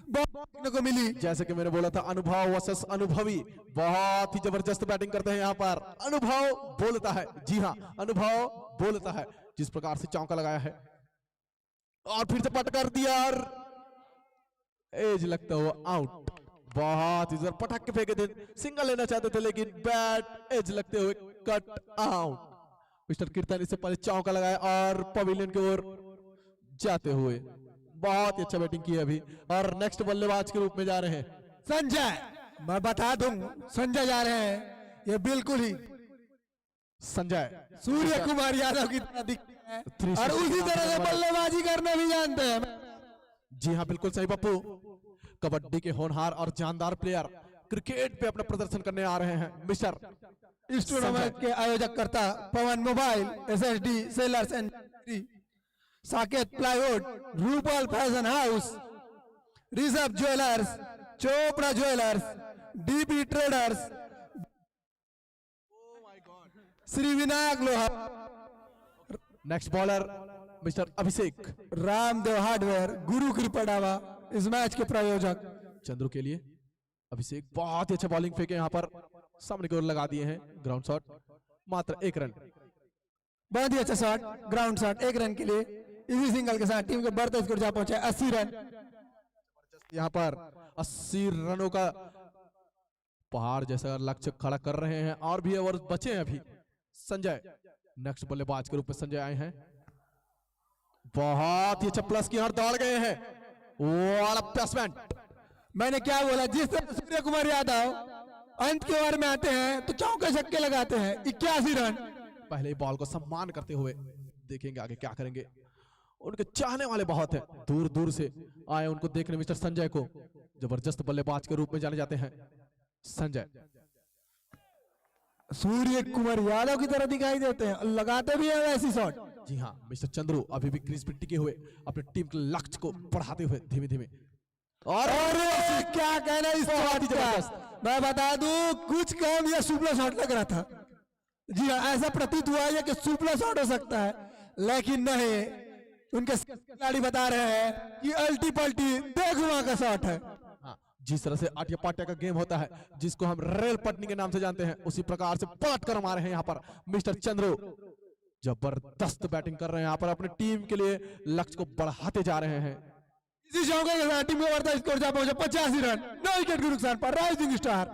बॉल को मिली। जैसे कि मैंने बोला था अनुभव वर्सेस अनुभवी, बहुत ही जबरदस्त बैटिंग करते हैं यहाँ पर। अनुभव बोलता है, जी हाँ अनुभव बोलता है। जिस प्रकार से चौका लगाया है और फिर से पट कर दिया और एज लगता हुआ आउट। बहुत ही जोर पटक के फेंके थे, सिंगल लेना चाहते थे लेकिन बैट एज लगते हुए कट आउट। मिस्टर कीर्तन इससे पहले चौका लगाया और पवेलियन की ओर जाते हुए बहुत ही अच्छा बैटिंग की अभी। और नेक्स्ट बल्लेबाज के रूप में जा रहे हैं संजय। मैं बता दूं संजय जा रहे हैं, ये बिल्कुल ही संजय सूर्य कुमार यादव की तरह दिखते हैं और उसी तरह से बल्लेबाजी करना भी जानते हैं। जी हाँ बिल्कुल सही पप्पू, कबड्डी के होनहार और जानदार प्लेयर क्रिकेट पे अपना प्रदर्शन करने आ रहे हैं मिस्टर। इस टूर्नामेंट के आयोजक करता Pawan mobile, SSD sellers and Saket plywood, Rupal fashion house, रिजर्व jewellers, Chopra jewellers, DP traders, Shri Vinayak लोहा। Next bowler mister Abhishek, Ramdev hardware, Guru Kripa डावा इस मैच के प्रायोजक। चंद्रू के लिए अभिषेक बहुत ही अच्छा बॉलिंग फेंके यहाँ पर, सामने की ओर लगा दिए हैं ग्राउंड शॉट, मात्र 1 रन। बहुत ही अच्छा शॉट, ग्राउंड शॉट 1 रन के लिए। इसी सिंगल के साथ टीम के बढ़ते स्कोर जा पहुंचा 80 रन। यहाँ पर 80 रनों का पहाड़ जैसा लक्ष्य खड़ा कर रहे हैं और भी ओवर बचे हैं अभी। संजय नेक्स्ट बल्लेबाज के रूप में संजय आए हैं। बहुत ही अच्छा प्लस की ओर दौड़ गए हैं। What a placement. मैंने क्या बोला, जिस तरह सूर्य कुमार यादव अंत के ओवर में आते हैं तो चौके छक्के लगाते हैं। 81 रन। पहले ही बॉल को सम्मान करते हुए देखेंगे आगे क्या करेंगे। उनके चाहने वाले बहुत हैं, दूर दूर से आए उनको देखने मिस्टर संजय को। जबरदस्त बल्लेबाज के रूप में जाने जाते हैं संजय। सूर्य कुमार यादव की तरह दिखाई देते हैं, लगाते भी हैं वैसी शॉट। जी हाँ, मिस्टर चंद्रू अभी भी क्रीज पे टिके हुए अपने टीम के लक्ष्य को बढ़ाते हुए धीमे धीमे। और क्या कहना इस शॉट का, मैं बता दूं कुछ कम या सुपला शॉट लग रहा था। जी हाँ, ऐसा प्रतीत हुआ है कि सुपला शॉट हो सकता है, लेकिन नहीं, उनके खिलाड़ी बता रहे हैं कि अल्टी पल्टी देखुआ का शॉट है। हाँ, जिस तरह से आटिया पाटिया का गेम होता है जिसको हम रेल पटनी के नाम से जानते हैं, उसी प्रकार से पलट कर मारे हैं यहाँ पर मिस्टर चंद्रू। जबरदस्त बैटिंग कर रहे हैं यहाँ पर, अपनी टीम के लिए लक्ष्य को बढ़ाते जा रहे हैं। इसी चौके के साथ टीम का बढ़ता स्कोर जा पहुंचा 85 रन, 9 विकेट के नुकसान पर राइजिंग स्टार।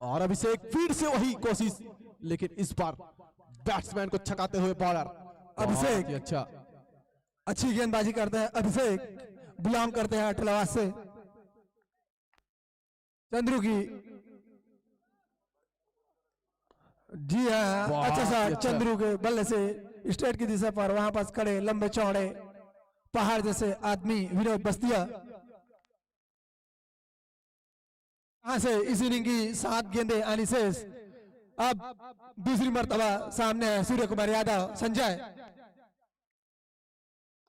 और अभिषेक फिर से वही कोशिश, लेकिन इस बार बैट्समैन को छकाते हुए बॉलर अभिषेक अच्छा अच्छी गेंदबाजी करते हैं। अभिषेक बिलोंग करते हैं अटलावाद से। चंद्रू की जी हाँ, अच्छा सा चंद्रू के बल्ले से स्टेट की दिशा पर वहां पास खड़े लंबे चौड़े पहाड़ जैसे आदमी विनोद बस्तिया। यहां से इस इनिंग की 7 गेंदे आनी शेष। अब दूसरी मर्तबा सामने है सूर्य कुमार यादव संजय,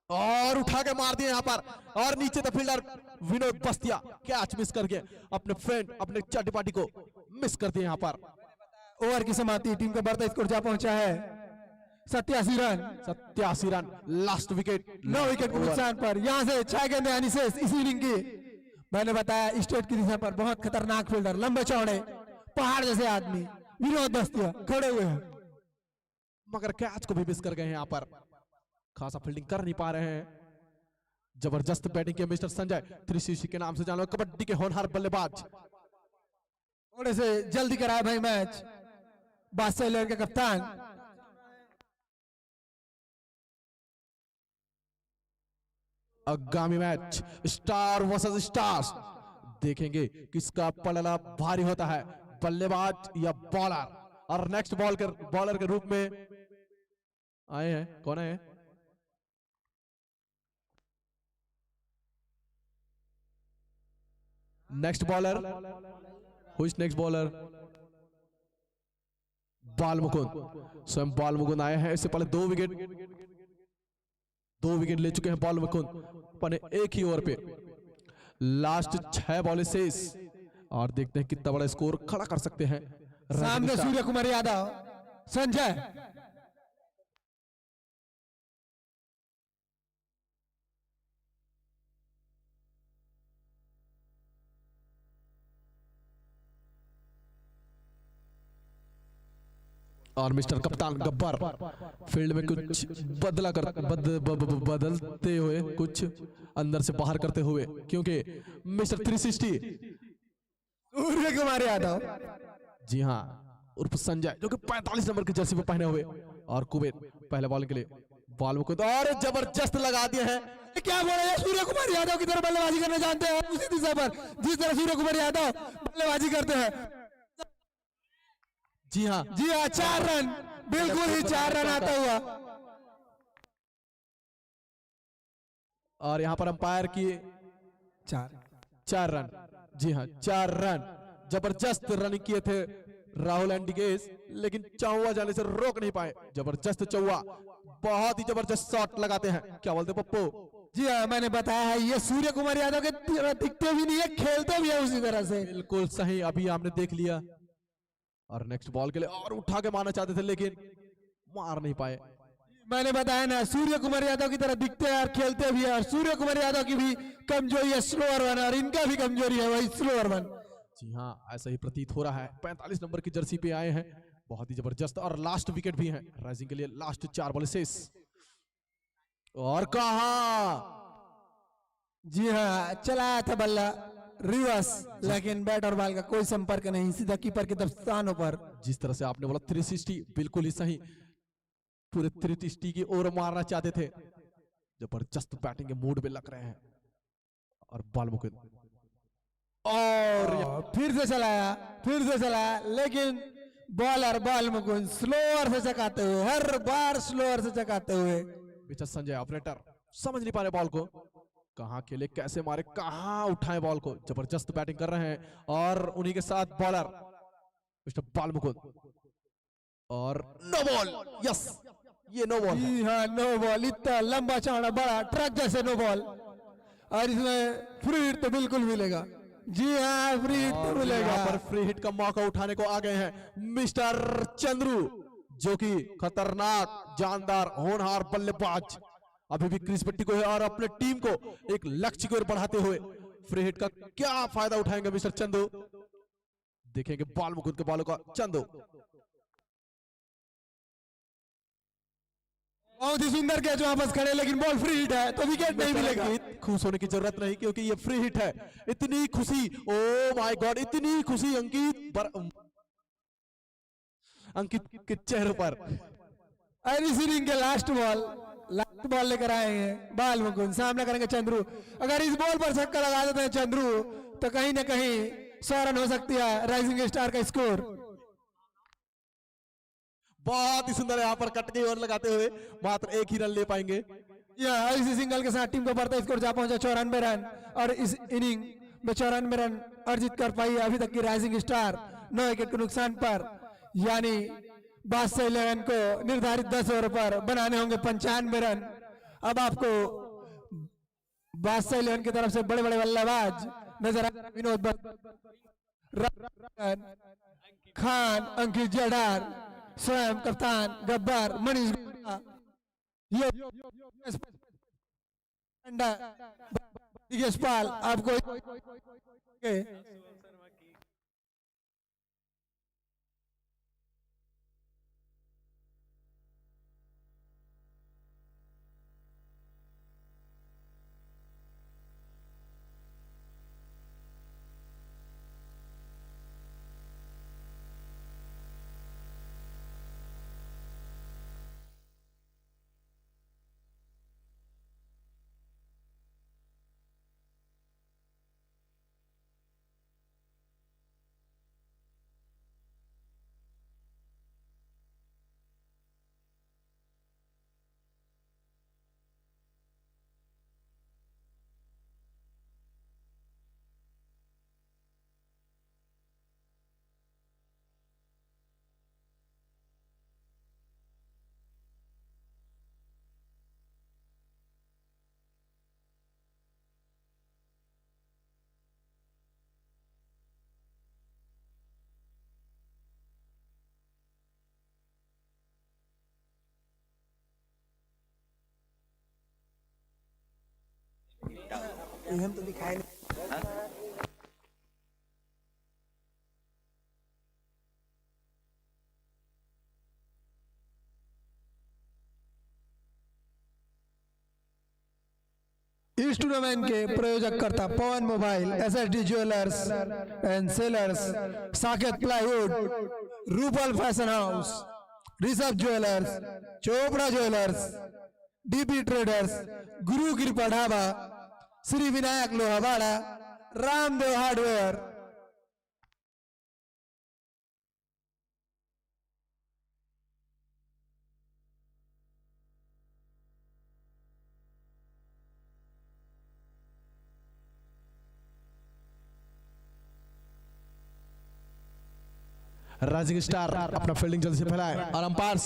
और उठा के मार दिए यहाँ पर, और नीचे the fielder Vinod Bastiya catch miss करके अपने फ्रेंड अपने चड्डी पार्टी को मिस कर दिए यहाँ पर। ओवर की समाप्ति, टीम का बढ़ता स्कोर जा पहुंचा है 87 run. 87 run, last wicket 9 wicket के नुकसान पर। यहां से 6 गेंदें आनी शेष इस इनिंग की। मैंने बताया स्टेट की दिशा पर बहुत खतरनाक फील्डर, लंबे चौड़े पहाड़ जैसे आदमी विनोद बस्तिया खड़े हुए हैं, मगर कैच को भी मिस कर गए हैं यहाँ पर। खासा फील्डिंग कर नहीं पा रहे हैं। जबरदस्त बैटिंग के मिस्टर संजय, 360 के नाम से जानो, कबड्डी के होनहार बल्लेबाज। थोड़े से जल्दी कराया भाई मैच, बादशाह लहर के कप्तान। आगामी मैच स्टार वर्सेस स्टार्स, देखेंगे किसका पलड़ा भारी होता है, बल्लेबाज या बॉलर। और नेक्स्ट बॉलर के रूप में आए हैं, कौन है? Next bowler, who is next bowler? बाल मुकुंद, स्वयं बाल मुकुंद आए हैं। इससे पहले 2 विकेट ले चुके हैं बाल मुकुंद अपने एक ही ओवर पे। लास्ट 6 बॉल शेष, और देखते हैं कितना बड़ा स्कोर खड़ा कर सकते हैं। सामने सूर्य कुमार यादव संजय, और मिस्टर कप्तान गब्बर फील्ड में कुछ बदलते हुए, कुछ अंदर से बाहर करते हुए, क्योंकि मिस्टर 360 सूर्य कुमार यादव, जी हाँ, उर्फ संजय, जो कि 45 नंबर की जर्सी में पहने हुए, और कुबेर पहले बॉलिंग के लिए बॉल को, और जबरदस्त लगा दिए हैं। क्या बोले, सूर्य कुमार यादव की तरह बल्लेबाजी करना जानते हैं, उसी दिशा पर जिस तरह सूर्य कुमार यादव बल्लेबाजी करते हैं। जी हाँ, 4 रन, बिल्कुल ही 4 रन आता हुआ। और यहाँ पर अंपायर किए 4 रन, जी हाँ 4 रन। जबरदस्त रनिंग किए थे राहुल एंडिगेस, लेकिन चौवा जाने से रोक नहीं पाए। जबरदस्त चौवा, बहुत ही जबरदस्त शॉट लगाते हैं। क्या बोलते पप्पू? जी हाँ, मैंने बताया है ये सूर्य कुमार यादव के दिखते भी नहीं है, खेलते भी है उसी तरह से। बिल्कुल सही, अभी हमने देख लिया। और नेक्स्ट बॉल के लिए और उठा के मारना चाहते थे, लेकिन मार नहीं पाए। मैंने बताया ना, सूर्य कुमार यादव की तरह दिखते हैं और खेलते भी है। और सूर्य कुमार यादव की भी कमजोरी है स्लोअर वन, और इनका भी कमजोरी है वही स्लोअर वन। जी हाँ, ऐसा ही प्रतीत हो रहा है। 45 नंबर की जर्सी पे आए हैं, बहुत ही जबरदस्त। और लास्ट विकेट भी है राइजिंग के लिए, लास्ट 4 बॉल शेष। और कहा, जी हाँ, चलाया था बल्ला रिवर्स, लेकिन बैट और बॉल का कोई संपर्क नहीं, सीधा कीपर के दस्तानों पर। जिस तरह से आपने बोला 360, बिल्कुल ही सही। पूरे 360 की ओर मारना चाहते थे। जबरदस्त बैटिंग के मूड पे लग रहे हैं। और बॉल मुकुंद और फिर से चलाया, लेकिन बॉलर बॉल मुकुंद स्लोअर से चकाते हुए, हर बार स्लोअर से चकाते हुए। मिस्टर संजय ऑपरेटर समझ नहीं पा रहे बॉल को, कहां खेले, कैसे मारे, कहां उठाए बॉल को। जबरदस्त बैटिंग कर रहे हैं और उन्हीं के साथ बॉलर मिस्टर बॉल मुकुंद और नो बॉल। यस, ये नो बॉल है। हाँ, नो बॉल, इतना लंबा चौड़ा बड़ा ट्रक जैसे नो बॉल, और इसमें फ्री हिट तो बिल्कुल मिलेगा। जी हाँ, फ्री हिट तो मिलेगा। यहाँ पर फ्री हिट का मौका उठाने को आ गए हैं मिस्टर चंद्रू, जो कि खतरनाक, जानदार, होनहार बल्लेबाज अभी भी क्रीज पट्टी को है और अपने टीम को एक लक्ष्य की ओर बढ़ाते हुए फ्री हिट का क्या फायदा उठाएंगे मिस्टर चंदू। देखेंगे बॉल मुकुंद के बॉलों का। चंदू बहुत ही सुंदर कैच वापस खड़े, लेकिन बॉल फ्री हिट है तो विकेट नहीं मिलेगा। खुश होने की जरूरत नहीं, क्योंकि ये फ्री हिट है। इतनी खुशी, ओ माय गॉड, इतनी खुशी अंकित के चेहरे पर। इस इनिंग के लास्ट बॉल लेकर आए हैं बाल मुकुंद, सामना करेंगे चंद्रू। अगर इस बॉल पर छक्का लगा देते हैं चंद्रू तो कहीं ना कहीं 100 रन हो सकती है राइजिंग स्टार का स्कोर। बहुत ही सुंदर, यहाँ पर कट की ओर लगाते हुए मात्र एक ही रन ले पाएंगे। इसी सिंगल के साथ टीम को बढ़ता स्कोर जा पहुंचा 94 रन, और इस इनिंग में 94 रन अर्जित कर पाई अभी तक की राइजिंग स्टार 9 विकेट के नुकसान पर। यानी बादशाह 11 को निर्धारित 10 ओवर पर बनाने होंगे 95 रन। अब आपको बादशाह 11 की तरफ से बड़े बड़े बल्लेबाज नजर आ, विनोद खान, अंकित जडार, स्वयं कप्तान गब्बर, मनीष गुप्ता, यशपाल आपको हम तो दिखाई नहीं। इस टूर्नामेंट के प्रायोजक कर्ता Pawan mobile, SSD jewellers and sellers, Saket plywood, Rupal fashion house, Rishabh jewellers, Chopra jewellers, DP traders, Guru Kripa Dhaba, Shri Vinayak Lohawada, Ramdev hardware. Rising star अपना फील्डिंग जल्दी से फैलाए और अंपायर्स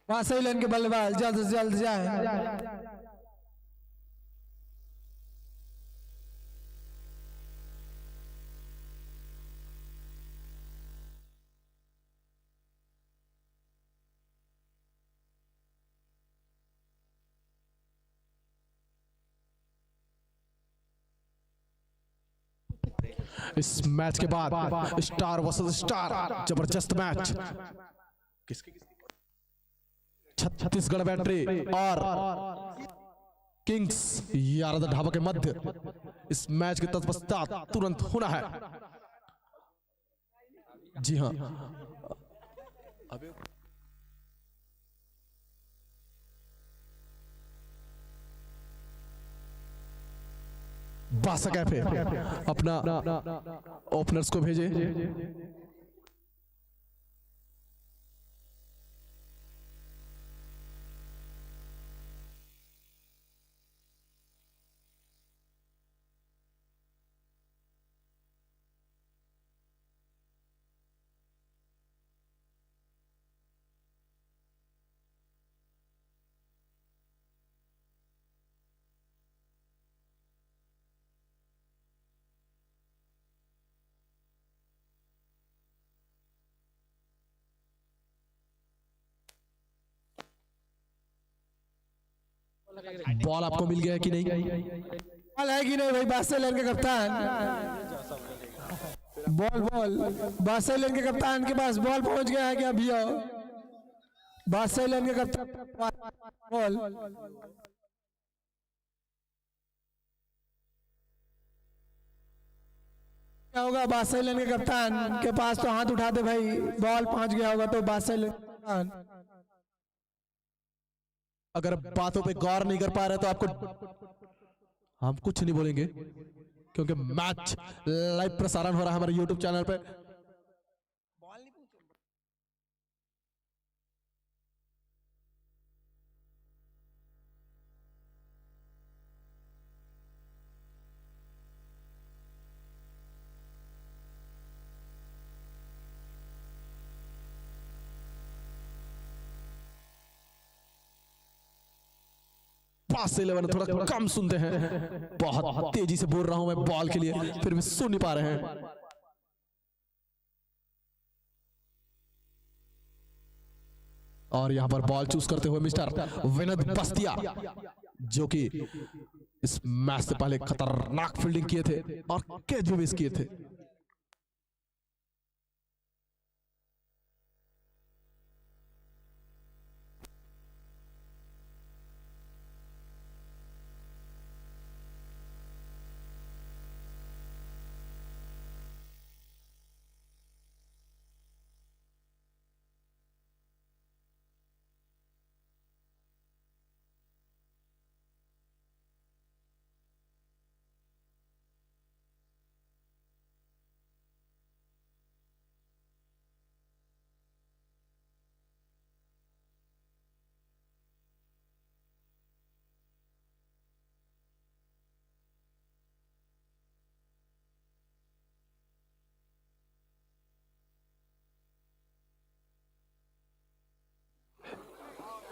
वहां सही लेन के बल्लेबाज जल्द से जल्द जाए। इस मैच के बाद स्टार वर्सेस स्टार जबरदस्त मैच छत्तीसगढ़ बैटरी और किंग्स यारदा ढाबा के मध्य इस मैच के तत्पश्चात तुरंत होना है। जी हाँ, बासा कैफे अपना ओपनर्स को भेजे। बॉल आपको मिल गया है कि नहीं? बॉल है कि नहीं भाई? बास्केटबॉल के कप्तान बॉल बास्केटबॉल के कप्तान के पास बॉल पहुंच गया है क्या भैया? बास्केटबॉल के कप्तान बॉल क्या होगा? बास्केटबॉल के कप्तान के पास तो हाथ उठा दे भाई, बॉल पहुंच गया होगा तो बास्केटबॉल कप्तान। अगर बातों पे गौर नहीं कर पा रहे तो आपको हम कुछ नहीं बोलेंगे, क्योंकि मैच लाइव प्रसारण हो रहा है हमारे YouTube चैनल पे। पास से 11 थोड़ा कम सुनते हैं, बहुत तेजी से बोल रहा हूं मैं बॉल के लिए, फिर भी सुन नहीं पा रहे हैं। और यहां पर बॉल चूज करते हुए मिस्टर विनोद बस्तिया, जो कि इस मैच से पहले खतरनाक फील्डिंग किए थे और कैच भी मिस किए थे।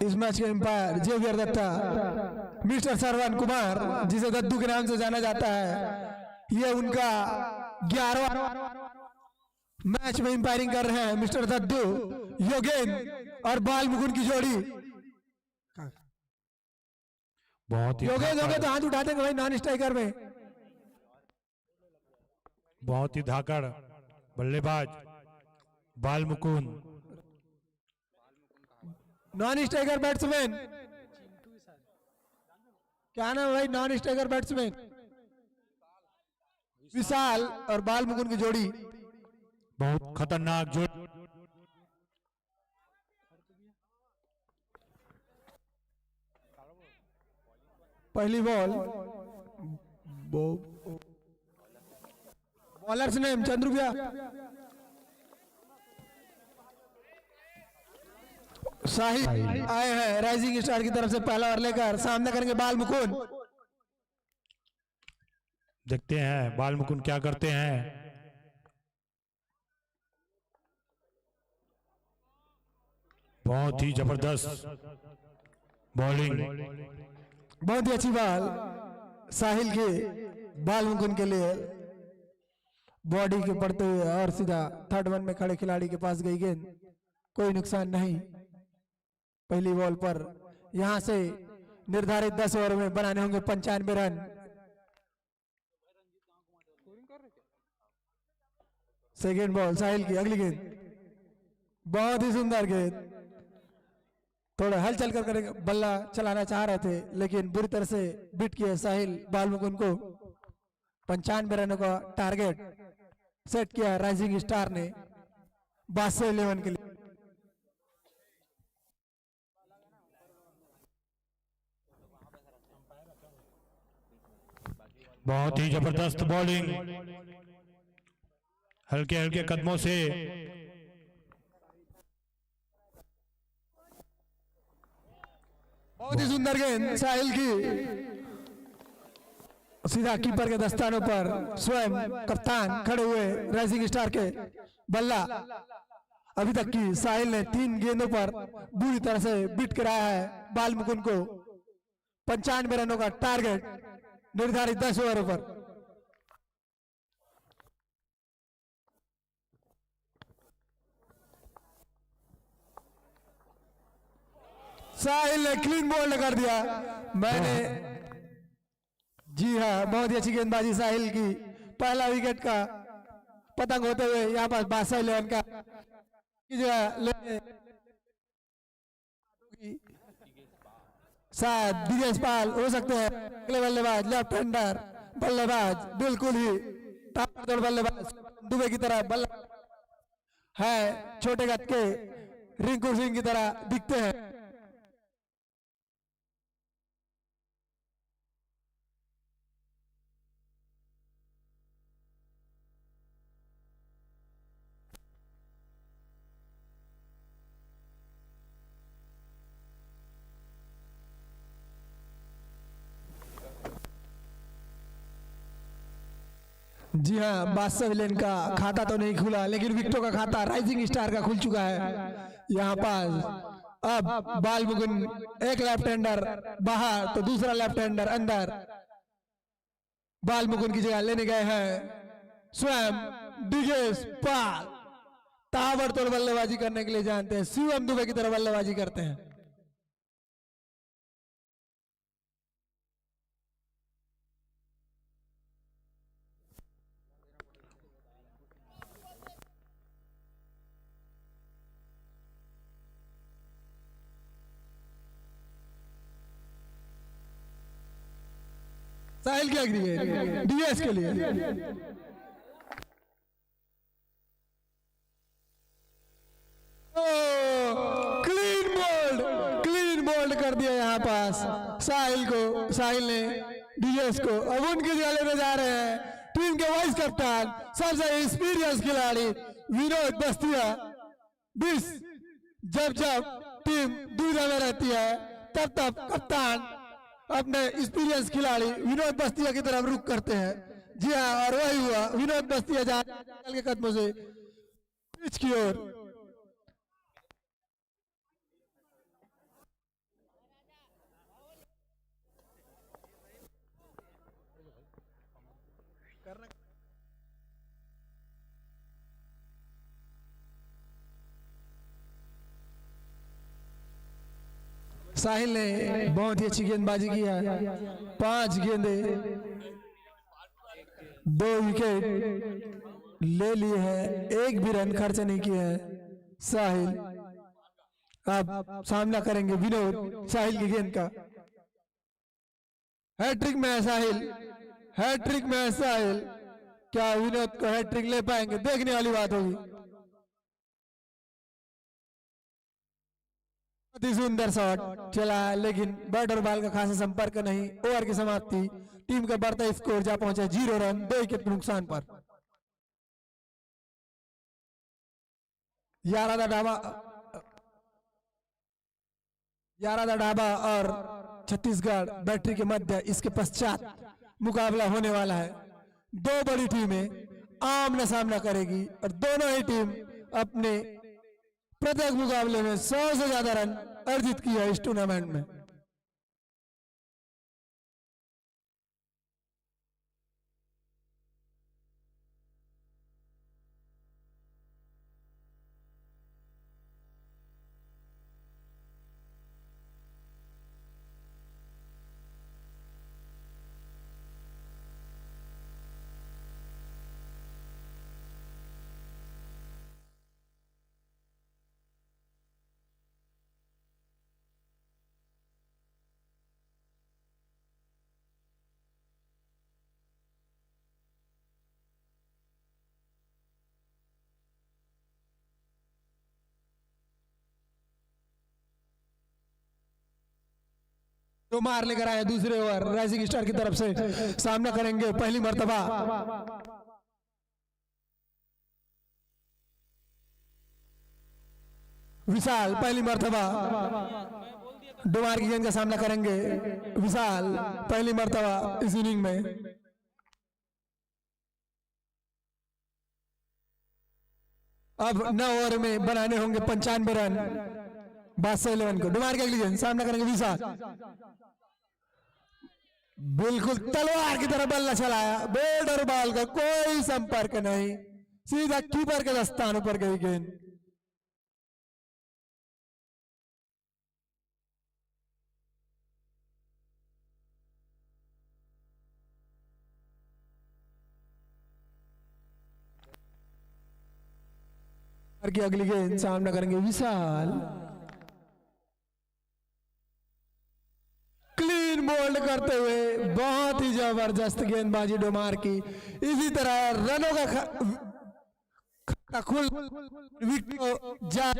इस मैच के umpire Xavier Datta, mister Sarvan Kumar, जिसे दद्दू के नाम से जाना जाता है, ये उनका 11वां मैच में एम्पायरिंग कर रहे हैं। मिस्टर दद्दू, योगेंद्र और बाल मुकुंद की जोड़ी। बहुत ही योगेंद्र होंगे तो हाथ उठा देंगे भाई नॉन स्ट्राइकर में। बहुत ही धाकड़ बल्लेबाज बाल मुकुंद, नॉन स्ट्राइकर बैट्समैन क्या नाम है भाई? नॉन स्ट्राइकर बैट्समैन विशाल और बाल मुकुंद की जोड़ी। बहुत खतरनाक जोड़ी। पहली बॉल, बॉलर्स नेम चंद्रू भैया। शाहिद आए हैं राइजिंग स्टार की तरफ से पहला ओवर लेकर, सामने करेंगे बाल मुकुंद। देखते हैं बाल मुकुंद क्या करते हैं। बहुत ही जबरदस्त बॉलिंग, बहुत ही अच्छी बॉल साहिल के बाल मुकुंद के लिए, बॉडी के पड़ते हुए और सीधा थर्ड वन में खड़े खिलाड़ी के पास गई गेंद, कोई नुकसान नहीं। पहली बॉल पर यहां से निर्धारित 10 ओवर में बनाने होंगे 95 रन। सेकेंड बॉल साहिल की अगली गेंद, बहुत ही सुंदर गेंद, थोड़ा हलचल कर करेंगे, बल्ला चलाना चाह रहे थे लेकिन बुरी तरह से बीट किया साहिल बालमुकुंद को। 95 रनों का टारगेट सेट किया राइजिंग स्टार ने 11 के लिए। बहुत ही जबरदस्त बॉलिंग, हल्के हल्के कदमों से बहुत ही सुंदर गेंद साहिल की, सीधा कीपर के दस्तानों पर स्वयं कप्तान खड़े हुए राइजिंग स्टार के। बल्ला अभी तक की साहिल ने 3 गेंदों पर बुरी तरह से बीट कराया है बालमुकुंद को। 95 रनों का टारगेट निर्धारित 10 ओवरों पर। साहिल ने क्लीन बोल्ड कर दिया। मैंने जी हाँ, बहुत ही अच्छी गेंदबाजी साहिल की। पहला विकेट का पतंग होते हुए यहाँ पर 62 का शायद दिनेश पाल हो सकते हैं अगले बल्लेबाज, लेफ्ट हैंडर बल्लेबाज, बिल्कुल ही ताबड़तोड़ बल्लेबाज दुबे की तरह बल्ला है, छोटे गत के रिंकू सिंह की तरह दिखते हैं। जी हाँ, 62 का खाता तो नहीं खुला लेकिन विकेटों का खाता राइजिंग स्टार का खुल चुका है। यहाँ पास अब बालमुकुंद एक लेफ्ट हैंडर बाहर तो दूसरा लेफ्ट हैंडर अंदर। बालमुकुंद की जगह लेने गए हैं स्वयं दिनेश पाल, ताबड़तोड़ बल्लेबाजी करने के लिए जानते हैं, शिवम दुबे की तरह बल्लेबाजी करते हैं। साहिल की अगली गेंद डीएस के लिए, क्लीन बोल्ड कर दिया यहाँ पास साहिल को। साहिल ने डीएस को अब उनकी जगह लेने जा रहे हैं टीम के वाइस कप्तान, सबसे एक्सपीरियंस खिलाड़ी विनोद बस्तिया। जब टीम दुविधा में रहती है तब कप्तान अपने एक्सपीरियंस खिलाड़ी विनोद बस्तिया की तरफ रुख करते हैं। जी हाँ, और वही हुआ, विनोद बस्तिया जा के कदमों से पिच की ओर। साहिल ने बहुत ही अच्छी गेंदबाजी की है, 5 गेंदे 2 विकेट ले लिए हैं, एक भी रन खर्च नहीं किए हैं साहिल। अब सामना करेंगे विनोद साहिल की गेंद का। हैट्रिक में है साहिल, हैट्रिक में है साहिल, क्या विनोद को हैट्रिक ले पाएंगे, देखने वाली बात होगी। बहुत ही सुंदर शॉट चला लेकिन बैट और बॉल का खासा संपर्क नहीं। ओवर की समाप्ति, टीम का बढ़ता स्कोर जा पहुंचा 0 रन 2 विकेट के नुकसान पर। यारादा ढाबा और छत्तीसगढ़ बैटरी के मध्य इसके पश्चात मुकाबला होने वाला है। 2 बड़ी टीमें आमना सामना करेगी और दोनों ही टीम अपने प्रत्येक मुकाबले में 100 से ज्यादा रन अर्जित किया इस टूर्नामेंट में। तो मार लेकर आए दूसरे ओवर राइजिंग स्टार की तरफ से सामना करेंगे पहली मर्तबा विशाल। पहली मर्तबा डोमार की गेंद का सामना करेंगे विशाल पहली मर्तबा इस इनिंग में। अब 9 ओवर में बनाने होंगे 95 रन बादशाह 11 को। डोमार की अगली गेंद सामना करेंगे विशाल, बिल्कुल तलवार की तरह बल्ला चलाया, बोल्ड और बॉल का कोई संपर्क नहीं, सीधा कीपर के दस्तानों पर गई गेंद। की अगली गेंद सामना करेंगे विशाल, क्लीन बोल्ड करते हुए बहुत ही जबरदस्त गेंदबाजी डोमार की। इसी तरह रनों का खुल विकेट जा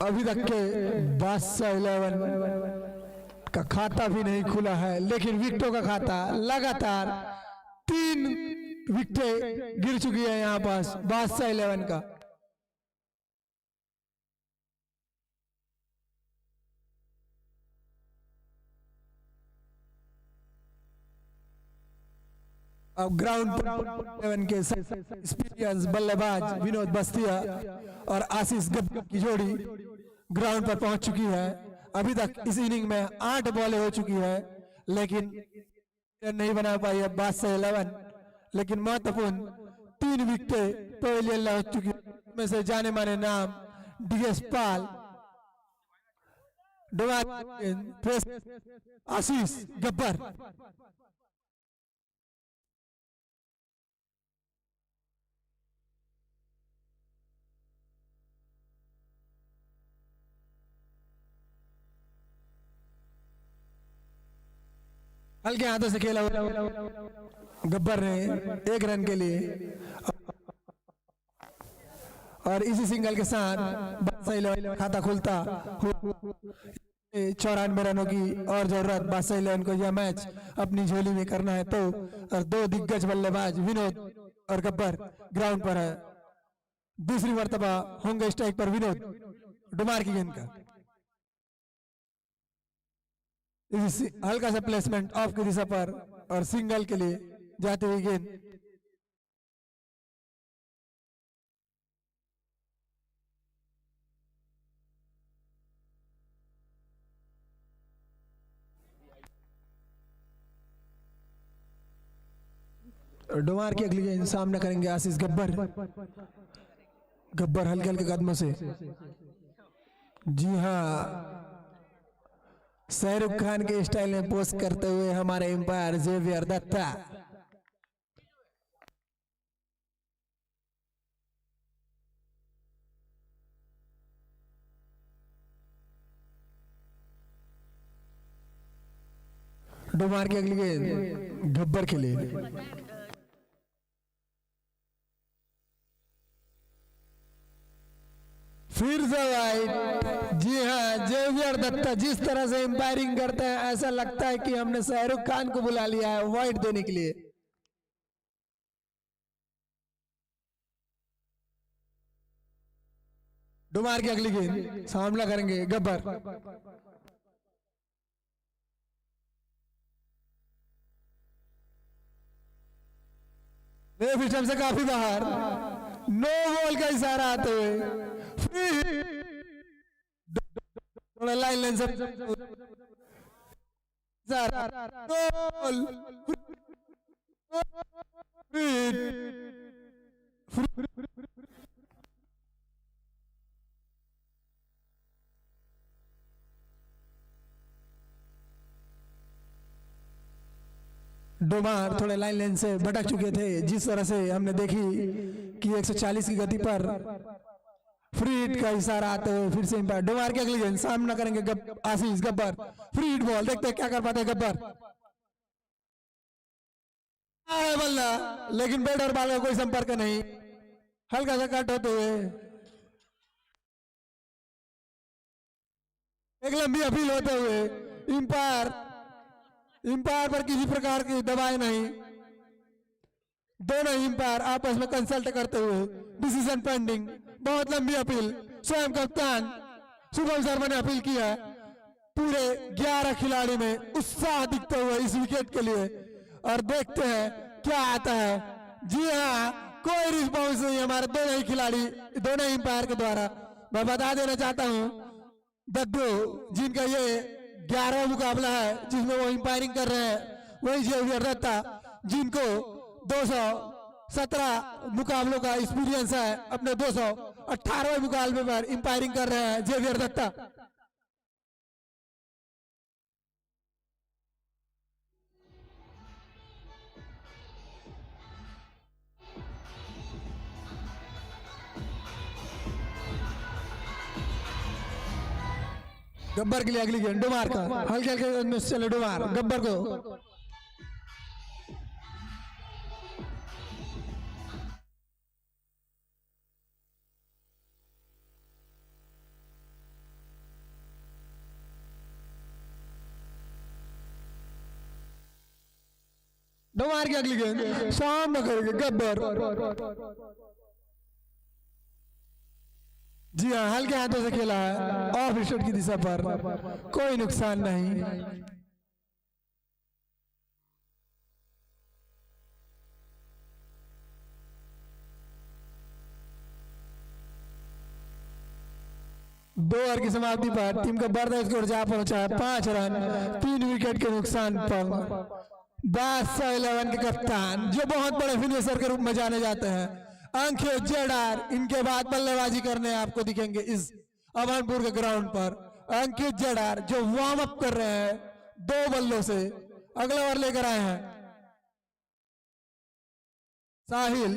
अभी तक के बादशाह 11 का खाता भी नहीं खुला है, लेकिन विकेटों का खाता लगातार 3 विकेटें गिर चुकी है यहां पास बादशाह 11 का। अब ग्राउंड पर 11 के एक्सपीरियंस बल्लेबाज विनोद बस्तिया और आशीष गब्बर की जोड़ी ग्राउंड पर पहुंच चुकी है। अभी तक इस इनिंग में 8 बॉलें हो चुकी है, लेकिन नहीं बना पाई है बादशाह 11, लेकिन महत्वपूर्ण 3 विकेटें पवेलियन हो चुकी है। में से जाने माने नाम डीएस पाल, आशीष गब्बर। हल्के हाथों से खेला गब्बर ने 1 रन के लिए, और इसी सिंगल के साथ बादशाह खाता खुलता 94 रनों की और जरूरत बादशाह 11 को यह मैच अपनी झोली में करना है। तो और 2 दिग्गज बल्लेबाज विनोद और गब्बर ग्राउंड पर है। दूसरी मर्तबा होंगे स्ट्राइक पर विनोद डोमार की गेंद का, हल्का सा प्लेसमेंट ऑफ की दिशा पर और सिंगल के लिए जाती हुई गेंद। डोमार की अगली गेंद सामना करेंगे आशीष गब्बर। गब्बर हल्के हल्के कदमों से, जी हाँ, शाहरुख खान के स्टाइल में पोस्ट करते हुए हमारे एम्पायर जेवियर दत्ता। डोमार की अगली गेंद गब्बर के लिए, फिर से वाइड। जी हाँ, जेवियर दत्ता जिस तरह से एम्पायरिंग करते हैं ऐसा लगता है कि हमने शाहरुख खान को बुला लिया है वाइड देने के लिए। डोमार की अगली गेंद सामना करेंगे गब्बर। सिस्टम से काफी बाहर, नो बॉल का इशारा आते हुए लाइन से डोमार थोड़े लाइन लेन से भटक चुके थे। जिस तरह से हमने देखी कि 140 की गति पर फ्री हिट का इशारा आते हुए फिर से एम्पायर। डोमार की अगली गेंद सामना करेंगे आशीष गब्बर। फ्री हिट बॉल, देखते हैं क्या कर पाते हैं गब्बर। बल्ला, लेकिन बैट और बॉल का कोई संपर्क नहीं, हल्का सा कट होते हुए। एक लंबी अपील होते हुए इंपायर पर किसी प्रकार की दबाव नहीं, दोनों इंपायर आपस में कंसल्ट करते हुए डिसीजन पेंडिंग। बहुत लंबी अपील, स्वयं कप्तान शुभम शर्मा ने अपील किया है। पूरे 11 खिलाड़ी में उत्साह दिखते हुए इस विकेट के लिए, और देखते हैं क्या आता है। जी हाँ, कोई रिस्पॉन्स नहीं हमारे दोनों ही खिलाड़ी, दोनों इंपायर के द्वारा। मैं बता देना चाहता हूं दद्दू जिनका ये 11वां मुकाबला है जिसमें वो इंपायरिंग कर रहे हैं, वही जेवियर दत्ता जिनको 217 मुकाबलों का एक्सपीरियंस है, अपने 218वें मुकाबले पर इंपायरिंग कर रहे हैं जेवियर दत्ता। गब्बर के लिए अगली गेंद डोमार का, हल्के हल्के में चले डोमार गब्बर को। डोमार की अगली गेंद सामने करेंगे गब्बर। जी हाँ, हल्के हाथों से खेला है, ऑफ विकेट की दिशा पर, कोई नुकसान नहीं। दो ओवर की समाप्ति पर टीम का बढ़ता स्कोर जा पहुंचा है 5 रन 3 विकेट के नुकसान पर। बादशाह 11 के कप्तान जो बहुत बड़े फिनिशर के रूप में जाने जाते हैं, अंकित जेडार, इनके बाद बल्लेबाजी करने आपको दिखेंगे इस अमनपुर के ग्राउंड पर। अंकित जेडार जो वार्म अप कर रहे हैं 2 बल्लों से, अगला ओवर लेकर आए हैं साहिल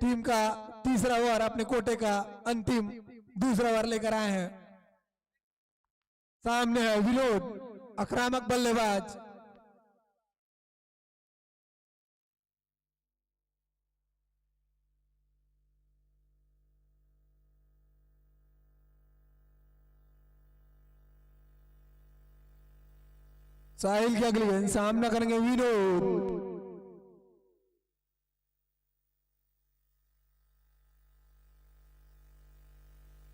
टीम का तीसरा ओवर, अपने कोटे का अंतिम दूसरा ओवर लेकर आए हैं। सामने है विनोद, आक्रामक बल्लेबाज। साहिल की अगली गेंद सामना करेंगे विनोद।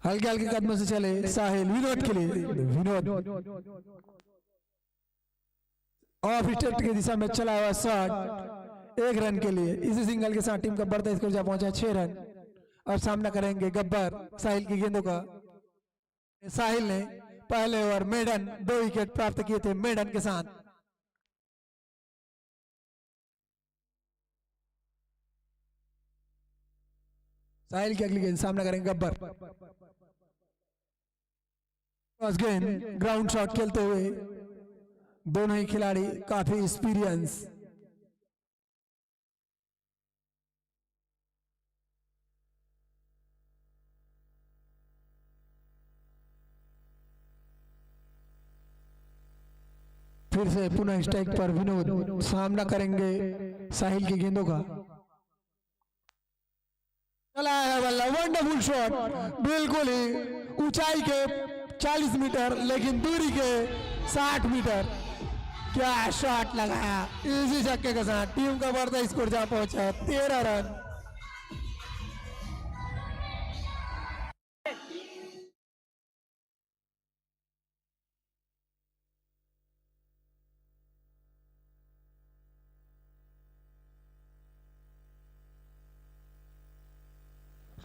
हल्के हल्के कदमों से चले साहिल विनोद के लिए। विनोद ऑफ स्टेट की दिशा में चला हुआ शॉट 1 रन के लिए। इसी सिंगल के साथ टीम का बढ़ता स्कोर जा पहुंचा 6 रन। और सामना करेंगे गब्बर साहिल की गेंदों का। साहिल ने पहले ओवर मेडन 2 विकेट प्राप्त किए थे मेडन के साथ। साहिल की अगली गेंद सामना करेंगे गब्बर। क्रॉस गेंद ग्राउंड शॉट खेलते हुए दोनों ही खिलाड़ी काफी एक्सपीरियंस। फिर से पुनः स्ट्राइक पर विनोद सामना करेंगे साहिल की गेंदों का। चला है बल्ला, वंडरफुल शॉट, बिल्कुल ही ऊंचाई के 40 मीटर लेकिन दूरी के 60 मीटर। क्या शॉट लगाया, इसी छक्के के साथ टीम का बढ़ता स्कोर जहां पहुंचा 13 रन।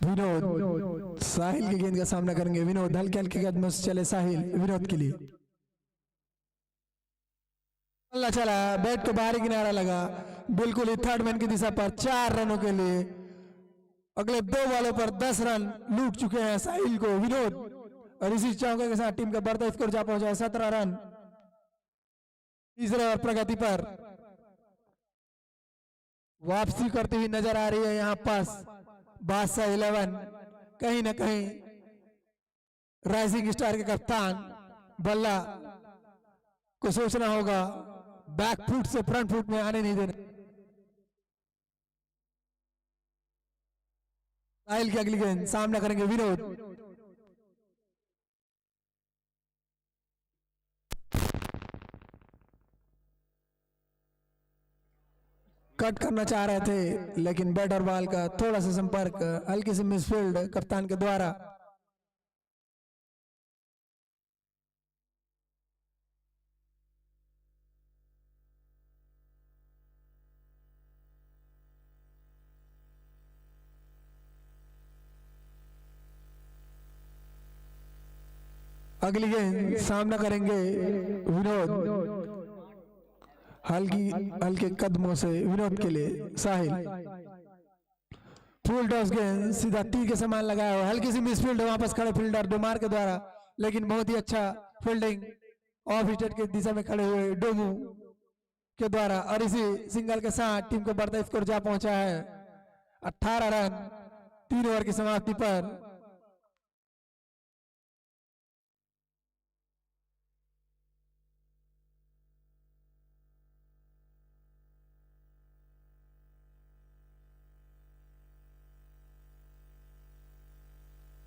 विनोद साहिल की गेंद का सामना करेंगे। विनोद हल्के हल्के कदमों से चले साहिल विनोद के लिए। अल्लाह चला, बैट को बाहरी किनारा लगा, बिल्कुल ही थर्ड मैन की दिशा पर 4 रनों के लिए। अगले 2 बॉलों पर 10 रन लूट चुके हैं साहिल को विनोद। और इसी चौके के साथ टीम का बढ़ता स्कोर जा पहुंचा 17 रन। तीसरे ओवर प्रगति पर वापसी करती हुई नजर आ रही है यहाँ पास बादशाह 11 कहीं ना कहीं राइजिंग स्टार के कप्तान बल्ला को सोचना होगा, बैक फुट से फ्रंट फुट में आने नहीं देना। साहिल की अगली गेंद, सामना करेंगे विनोद। कट करना चाह रहे थे लेकिन बैट और बॉल का थोड़ा सा संपर्क, हल्की सी मिसफील्ड कप्तान के द्वारा। अगली गेंद, सामना करेंगे विनोद। हल्के कदमों से विनोद के लिए साहिल। फुल टॉस गेंद सीधा तीर के समान लगाया हुआ, हल्की सी मिसफील्ड वापस खड़े फील्डर डोमार के द्वारा, लेकिन बहुत ही अच्छा फील्डिंग ऑफ विकेट की दिशा में खड़े हुए डोमू के द्वारा। और इसी सिंगल के साथ टीम को बढ़ता स्कोर जा पहुंचा है 18 रन 3 ओवर की समाप्ति पर।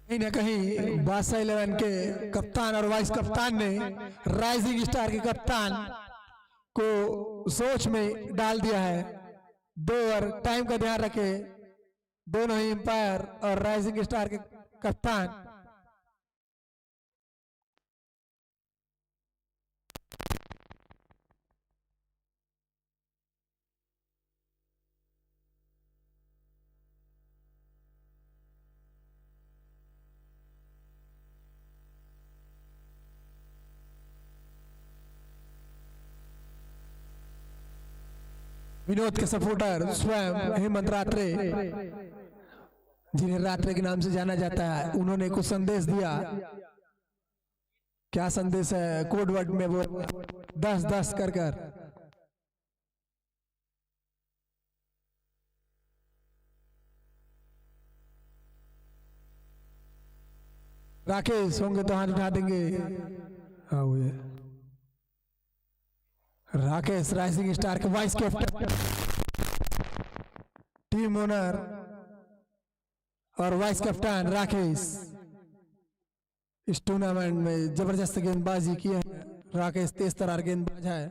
कहीं ना कहीं बादशाह 11 के कप्तान और वाइस कप्तान ने राइजिंग स्टार के कप्तान को सोच में डाल दिया है। 2 ओवर टाइम का ध्यान रखे दोनों ही अंपायर और राइजिंग स्टार के कप्तान। विनोद के सपोर्टर स्वयं हेमंत रात्रे, जिन्हें रात्रे के नाम से जाना जाता है, उन्होंने कुछ संदेश दिया। क्या संदेश है? कोड वर्ड में वो 10-10 कर कर। राकेश होंगे तो हाथ उठा देंगे। हाँ वो है राकेश, राइजिंग स्टार के वाइस कैप्टन, टीम ओनर और वाइस कैप्टन राकेश। इस टूर्नामेंट में जबरदस्त गेंदबाजी की है राकेश, तेज तरार गेंदबाज है।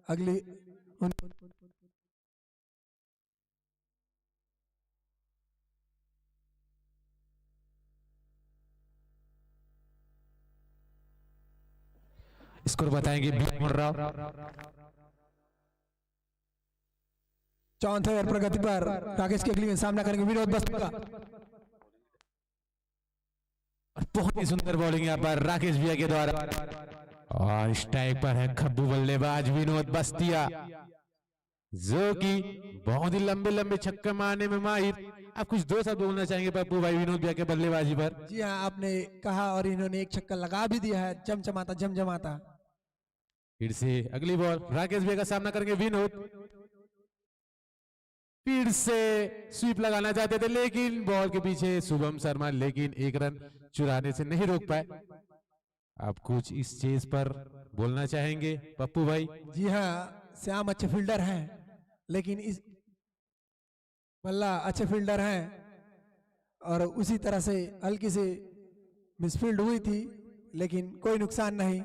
अगली स्कोर बताएंगे राव। 4वें ओवर प्रगति पर राकेश की अगली गेंद, सामना करेंगे विनोद बस्ती का। बहुत ही सुंदर बॉलिंग यहाँ पर राकेश भैया के द्वारा, और स्ट्राइक पर है खब्बू बल्लेबाज विनोद बस्तिया, जो कि बहुत ही लंबे लंबे छक्के मारने में माहिर। आप कुछ 2 शब्द बोलना चाहेंगे पप्पू भाई विनोद भैया के बल्लेबाजी पर? जी हाँ, आपने कहा और इन्होंने एक छक्का लगा भी दिया है, जमजमाता जमजमाता। फिर से अगली बॉल, राकेश भैया का सामना करेंगे विनोद। फिर से स्वीप लगाना चाहते थे लेकिन बॉल के पीछे शुभम शर्मा, लेकिन 1 रन चुराने से नहीं रोक पाए। आप कुछ इस चीज पर बोलना चाहेंगे पप्पू भाई? जी हाँ, श्याम अच्छे फील्डर हैं, लेकिन इस बल्ला अच्छे फील्डर हैं, और उसी तरह से हल्की से मिसफील्ड हुई थी लेकिन कोई नुकसान नहीं।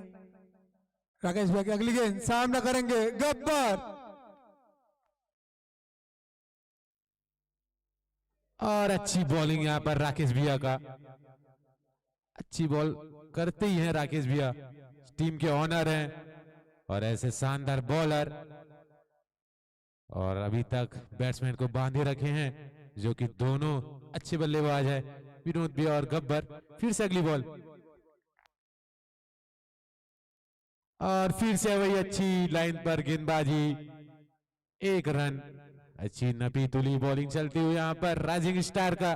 राकेश भाई की अगली गेंद, सामना करेंगे गब्बर, और अच्छी बॉलिंग यहाँ पर राकेश भैया का। अच्छी बॉल करते ही हैं राकेश भैया, टीम के ऑनर हैं और ऐसे शानदार बॉलर, और अभी तक बैट्समैन को बांधे रखे हैं, जो कि दोनों अच्छे बल्लेबाज है विनोद भैया और गब्बर। फिर से अगली बॉल, और फिर से वही अच्छी लाइन पर गेंदबाजी, 1 रन। अच्छी नपी तुली बॉलिंग चलती हुई यहाँ पर राइजिंग स्टार का।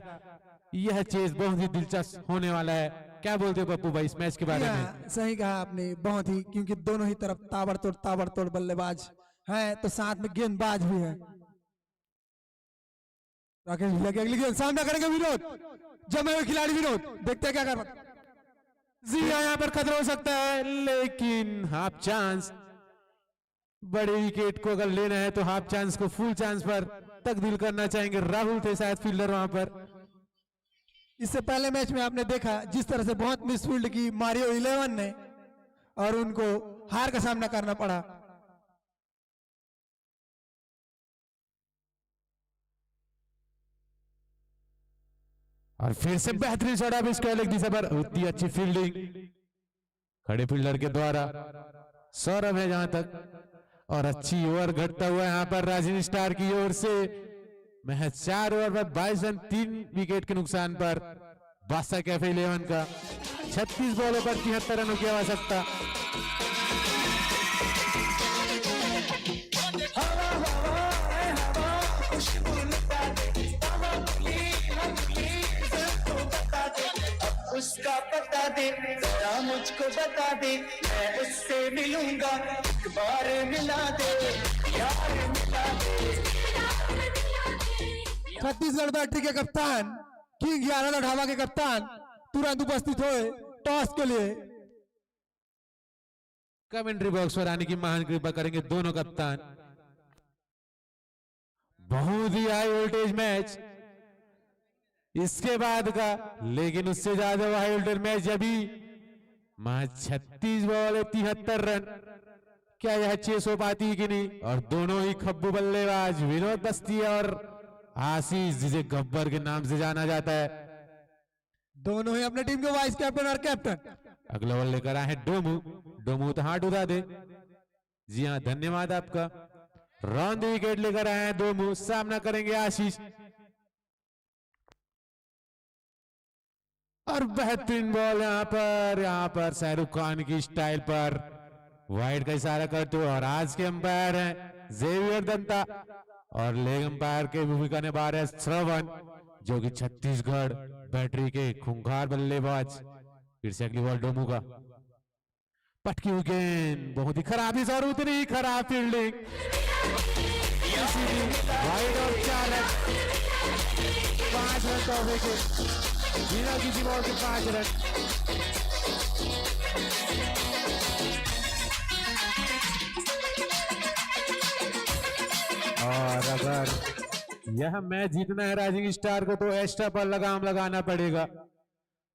यह चेस बहुत ही दिलचस्प होने वाला है। क्या बोलते हो पप्पू भाई इस मैच के बारे में? सही कहा आपने, बहुत ही, क्योंकि दोनों ही तरफ ताबड़तोड़ बल्लेबाज हैं, तो साथ में गेंदबाज भी है। राकेश भैया की अगली गेंद सामना करेंगे विनोद, जमे हुए खिलाड़ी विनोद, देखते हैं क्या कर रहा। जी हाँ, यहाँ पर खतरा हो सकता है, लेकिन हाफ चांस, बड़े विकेट को अगर लेना है तो हाफ चांस को फुल चांस पर तब्दील करना चाहेंगे। राहुल थे शायद फील्डर वहां पर। इससे पहले मैच में आपने देखा जिस तरह से बहुत मिसफील्ड की मारियो 11 ने और उनको हार का सामना करना पड़ा। और फिर से बेहतरीन शॉट अब इसको अलग दिशा पर, उतनी अच्छी फील्डिंग खड़े फील्डर के द्वारा, सौरभ है जहां तक, और अच्छी ओवर घटता हुआ यहाँ पर राजस्थान स्टार की ओर से। महज 4 ओवर पर 22 रन, 3 विकेट के नुकसान पर बादशाह कैफे 11 का 36 बॉलों पर 73 रनों की आवश्यकता। उसका पता दे जरा मुझको बता दे, मैं उससे मिलूंगा, एक बार मिला दे यार मिला दे। छत्तीसगढ़ बैटरी के कप्तान किंग 11 ढाबा के कप्तान तुरंत उपस्थित हुए टॉस के लिए। कमेंट्री बॉक्स पर आने की महान कृपा करेंगे दोनों कप्तान। बहुत ही हाई वोल्टेज मैच इसके बाद का, लेकिन उससे ज्यादा हाई वोल्टेज मैच अभी। महज 36 बॉल 73 रन, क्या यह 600 पाती है कि नहीं? और दोनों ही खब्बू बल्लेबाज विनोद बस्ती और आशीष, जिसे गब्बर के नाम से जाना जाता है, दोनों ही अपने टीम के वाइस कैप्टन और कैप्टन। अगला बॉल लेकर आए हैं डोमू। डोमू तो हाथ उड़ा दे। जी हाँ, धन्यवाद आपका। राउंड विकेट लेकर आए हैं डोमू, सामना करेंगे आशीष। और बेहतरीन बॉल यहाँ पर शाहरुख खान की स्टाइल पर वाइड का इशारा करते हुए। और आज के अंपायर हैं जेवियर दंता और लेग अंपायर के भूमिका निभा रहे हैं श्रवण, जो कि छत्तीसगढ़ बैटरी के खूंखार बल्लेबाज। फिर से अगली बॉल डोमू का, पटकी हुई गेंद, बहुत ही खराब इस और उतनी ही खराब फील्डिंग, वाइड और 4 रन, 5 रन तोहफे के, बिना किसी बॉल के 5 रन। और अगर यह मैच जीतना है राइजिंग स्टार को तो एक्स्ट्रा पर लगाम लगाना पड़ेगा।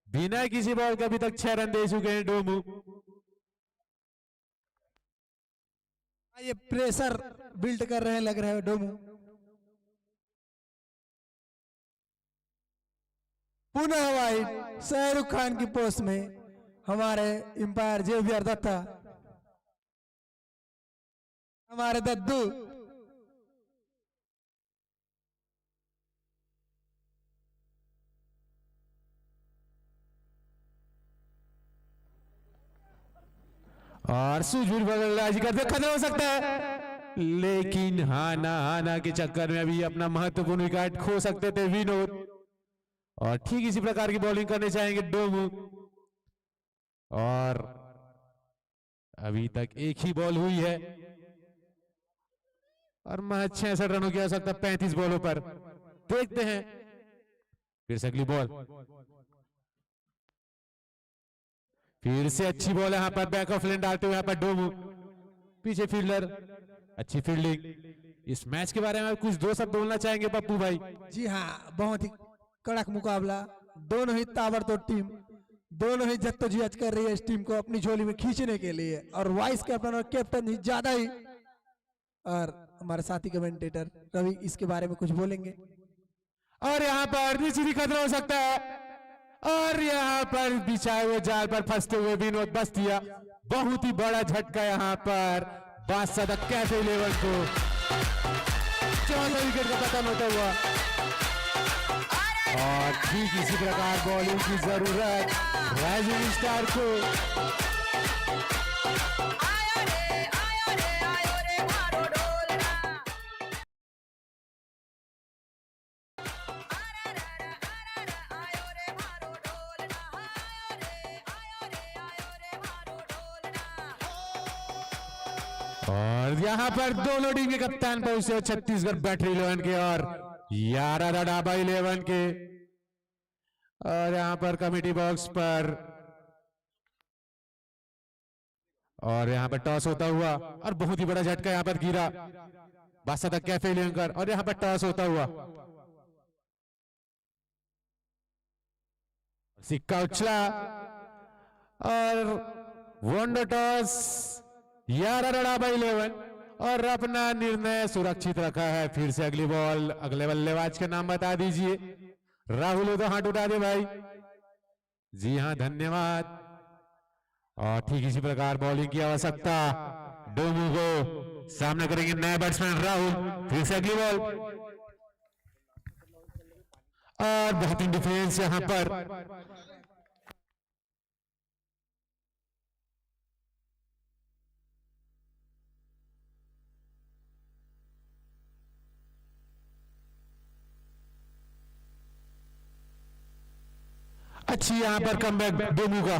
बिना किसी बॉल के अभी तक 6 रन दे चुके हैं डोमू। ये प्रेशर बिल्ड कर रहे हैं लग रहा है डोमू। पुनः वाइड शाहरुख खान की पोस्ट में हमारे अंपायर जेवियर दत्ता, हमारे दद्दू। और सूझबूझ बल्लेबाजी करते खतरा हो सकता है, लेकिन हाना के चक्कर में अभी अपना महत्वपूर्ण विकेट खो सकते थे विनोद। और ठीक इसी प्रकार की बॉलिंग करने चाहेंगे डोमू। और अभी तक एक ही बॉल हुई है और महज 66 रनों की आवश्यकता 35 बॉलों पर। देखते हैं फिर से अगली बॉल, फिर से अच्छी बॉल है यहाँ पर, बैक ऑफ लेन डालते हुए यहाँ पर डोमू, पीछे फील्डर, अच्छी फील्डिंग। इस मैच के बारे में कुछ 2 शब्द बोलना चाहेंगे पप्पू भाई? जी हाँ, बहुत ही कड़क मुकाबला, दोनों ही ताबड़तोड़ टीम, दोनों ही जद्दोजहद कर रही है इस टीम को अपनी झोली में खींचने के लिए। और वाइस कैप्टन और कैप्टन ही ज्यादा ही। और हमारे साथी कमेंटेटर रवि इसके बारे में कुछ बोलेंगे। और यहाँ पर निश्चित खतरा हो सकता है, और यहाँ पर बिछाए हुए जाल पर फंसते हुए विनोद बस्तिया, बहुत ही बड़ा झटका यहाँ पर बादशाह कैफे 11 को। 14 विकेट का पतन होता हुआ। और ठीक इसी प्रकार बॉलिंग की जरूरत राइजिंग स्टार को। और यहाँ पर दोनों टीम के कप्तान पहुंचे छत्तीसगढ़ बैटरी 11 के, और 11 रन डाबा 11 के। और यहां पर कमेटी बॉक्स पर और यहां पर टॉस होता हुआ और बहुत ही बड़ा झटका यहां पर गिरा बादशाह कैफे लेकर और यहां पर टॉस होता हुआ सिक्का उछला और वनडे टॉस 11 रन डाबा 11 और अपना निर्णय सुरक्षित रखा है। फिर से अगली बॉल, अगले बल्लेबाज का नाम बता दीजिए। राहुल हो तो हाथ उठा दे भाई। जी हाँ, धन्यवाद। और ठीक इसी प्रकार बॉलिंग की आवश्यकता, डोमू को सामना करेंगे नया बैट्समैन राहुल। फिर से अगली बॉल और बेहतरीन डिफेंस यहां पर। अच्छी यहां पर कमबैक डोमू का,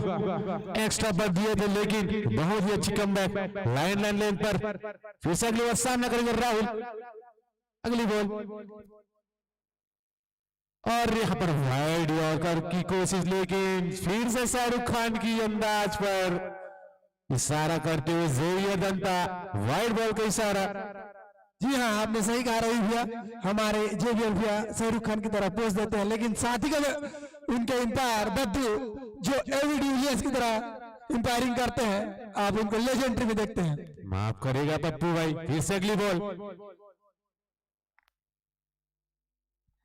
एक्स्ट्रा पर दिए थे लेकिन बहुत ही अच्छी कमबैक लाइन पर। फिर से अगली बार सामना करेंगे राहुल। अगली बॉल और यहां पर वाइड यॉर्कर की कोशिश, लेकिन फिर से शाहरुख खान की अंदाज पर इशारा करते हुए जेवियर दंता वाइड बॉल का इशारा। जी हाँ, आपने सही कहा रवि भैया, हमारे जेवियर भैया शाहरुख खान की तरह पोज देते हैं, लेकिन साथ ही उनके अंपायर दद्दू जो एबी डिविलियर्स की तरह अंपायरिंग करते हैं, आप उनको लेजेंडरी में देखते हैं। माफ करेगा पप्पू भाई। फिर से अगली बॉल,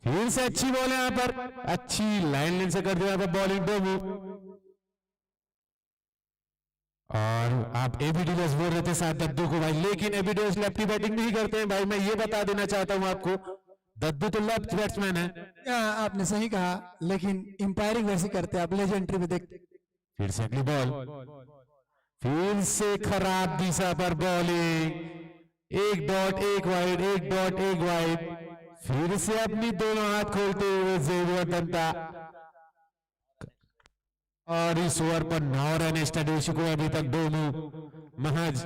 फिर से अच्छी बॉल है यहां पर, अच्छी लाइन से कर दिया बॉलिंग डोमू। और आप एबी डिविलियर्स बोल रहे थे साथ दद्दू को भाई, लेकिन एबी डिविलियर्स लेफ्टी बैटिंग नहीं करते हैं भाई। मैं ये बता देना चाहता हूं आपको, दद्दू तो लेफ्ट बैट्समैन है। आपने सही कहा, लेकिन अंपायरिंग वैसे करते हैं, आप लेजेंडरी में देखते। फिर से अगली बॉल, फिर से खराब दिशा पर बॉलिंग, एक डॉट एक वाइड, एक डॉट एक वाइड। फिर से अपनी दोनों हाथ खोलते हुए जेवियर दंता और इस ओवर पर 9 रन स्टैटिस्टिक्स को अभी तक डोमू महज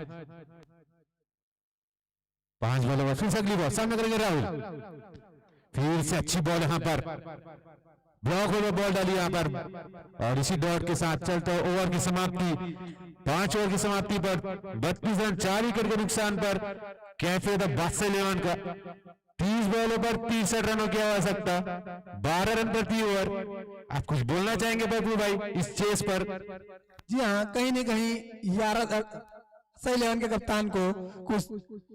5 बॉलों। फिर से अगली बॉल, सामने करेंगे राहुल। फिर से अच्छी बॉल यहां पर, ब्लॉक ओवर बॉल डाली यहां पर और इसी डॉट के साथ चलते ओवर की समाप्ति, 5 ओवर की समाप्ति पर 32 रन 4 विकेट के नुकसान पर कैफे द बादशाह 11 का 30 बॉलों पर 63 रनों की आवश्यकता, 12 रन प्रति ओवर। आप कुछ बोलना चाहेंगे पप्पू भाई इस चेस पर? जी हाँ, कहीं न कहीं 11 के कप्तान को कुछ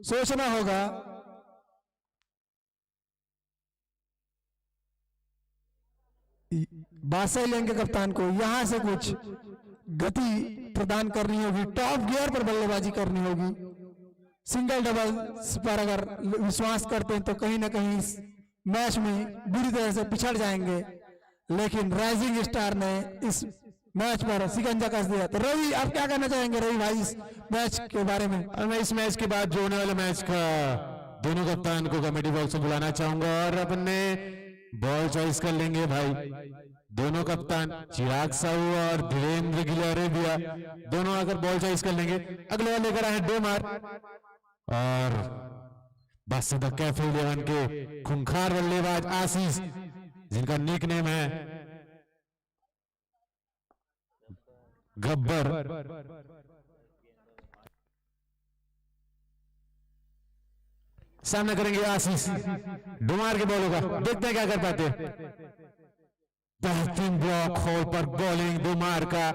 सोचना होगा। बादशाह 11 के कप्तान को यहां से कुछ गति प्रदान करनी होगी, टॉप गियर पर बल्लेबाजी करनी होगी। सिंगल डबल पर अगर विश्वास करते हैं तो कहीं ना कहीं इस मैच में बुरी तरह से पिछड़ जाएंगे, लेकिन राइजिंग स्टार ने इस मैच पर शिकंजा कस दिया। तो रवि, आप क्या कहना चाहेंगे रवि भाई इस मैच के बारे में? और मैं इस मैच के बाद जो होने वाले मैच का दोनों कप्तान को कमेटी बॉक्स में बुलाना चाहूंगा और अपने बॉल चॉइस कर लेंगे भाई। दोनों कप्तान चिराग साहू और धीरेन्द्र गिलरेबिया दोनों आकर बॉल चॉइस कर लेंगे। अगले वाले लेकर आए डोमार और बादशाह कैफे 11 के खूंखार बल्लेबाज आशीष, जिनका निक नेम है गब्बर। सामना करेंगे आशीष डोमार के बॉलों का, देखते हैं क्या कर पाते हैं। बेहतरीन ब्लॉक होल पर बॉलिंग डोमार का,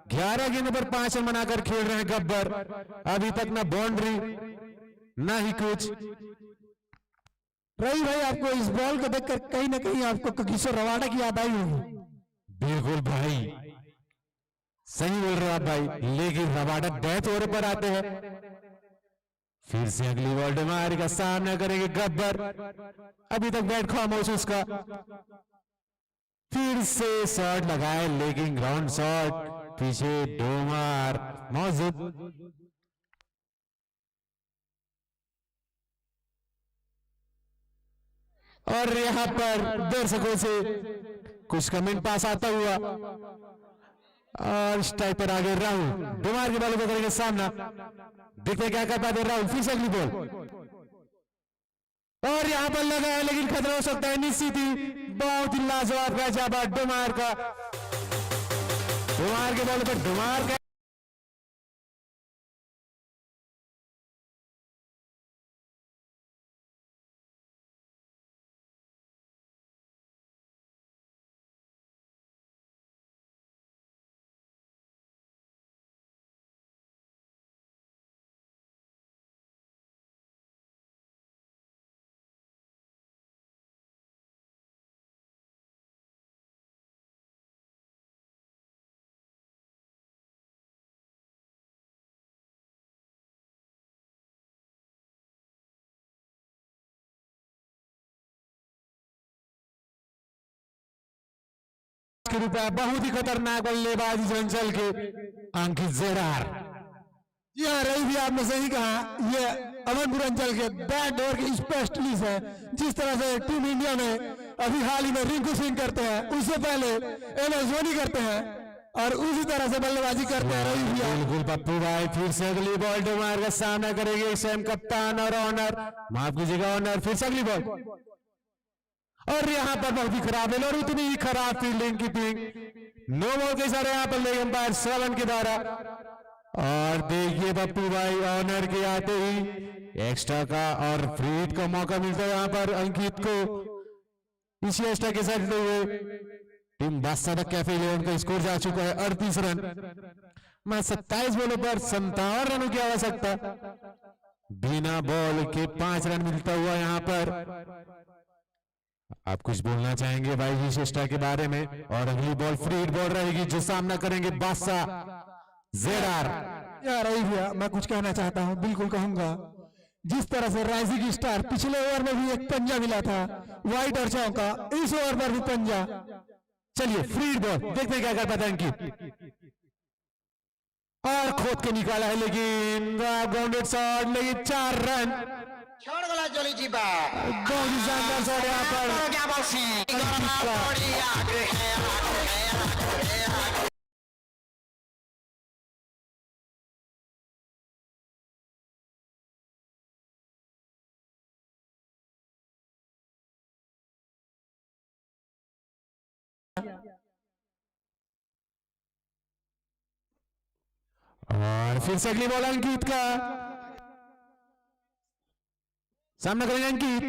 11 गेंद पर 5 रन बनाकर खेल रहे हैं गब्बर। अभी तक ना बाउंड्री ना ही कुछ। रवि भाई, आपको इस बॉल को देखकर कहीं ना कहीं आपको किशोर रवाडा की याद आई होगी। बिल्कुल भाई, सही बोल रहे हो आप भाई, लेकिन रवाडा डेथ ओवर पर आते हैं। फिर से अगली बॉल डोमार का सामना करेंगे गब्बर, अभी तक बैट खामोश उसका। फिर से शॉट लगाए लेकिन ग्राउंड शॉट, पीछे डोमार मौजूद। और यहां पर दर्शकों से कुछ कमेंट पास आता हुआ और स्ट्राइक पर आगे राहुल डोमार के बॉल को करेंगे सामना, देखते हैं क्या कर पाते राहुल। फिर से अगली बॉल, और यहाँ पर लगा है लेकिन खतरा हो सकता है निश्चित ही। बहुत ही लाजवाब कैच यहाँ पर डुमार का, डुमार के बॉल पर डुमार का के रूप में बहुत ही खतरनाक बल्लेबाजी चंचल के अंकित जेरार। जी हाँ, रही भी आपने सही कहा, ये अमनपुर अंचल के बैट ओवर के स्पेशलिस्ट है। जिस तरह से टीम इंडिया में अभी हाल ही में रिंकू सिंह करते हैं, उससे पहले MS धोनी करते हैं और उसी तरह से बल्लेबाजी करते हैं रवि भैया। बिल्कुल पप्पू भाई, फिर से अगली बॉल डुमार का सामना करेंगे स्वयं कप्तान और ऑनर, माफ कीजिएगा ऑनर। फिर से अगली बॉल और यहाँ पर बहुत ही खराब है और उतनी ही खराब फील्डिंग की थी। नो बॉल के इशारे यहाँ पर लेग अंपायर श्रवण के द्वारा। और देखिए पप्पू भाई, ऑनर के आते ही एक्स्ट्रा का और फ्री हिट का मौका मिलता है यहाँ पर अंकित को। इसी एक्स्ट्रा के साथ हुए टीम बादशाह तक कैफे 11 का स्कोर जा चुका है 38 रन। मैं 27 बॉलों पर 57 रनों की आवश्यकता, बिना बॉल के 5 रन मिलता हुआ यहाँ पर। आप कुछ बोलना चाहेंगे भाई विशिष्टा के बारे में? और अगली बॉल फ्री हिट बॉल रहेगी जो सामना करेंगे बादशाह जेरार। यार रही भैया, मैं कुछ कहना चाहता हूँ, बिल्कुल कहूंगा। जिस तरह से राइजिंग स्टार पिछले ओवर में भी एक पंजा मिला था वाइट और चौका, इस ओवर पर भी पंजा। चलिए फ्री हिट बॉल देखते हैं क्या कर पाता है अंकित। और खोद के निकाला है लेकिन ग्राउंडेड शॉट, लेकिन 4 रन। छोड़ गला जोली जी बा बहुत ही शानदार शॉट यहाँ पर। क्या बॉसी और फिर से अगली बॉल अंकित का, सामना करेंगे अंकित।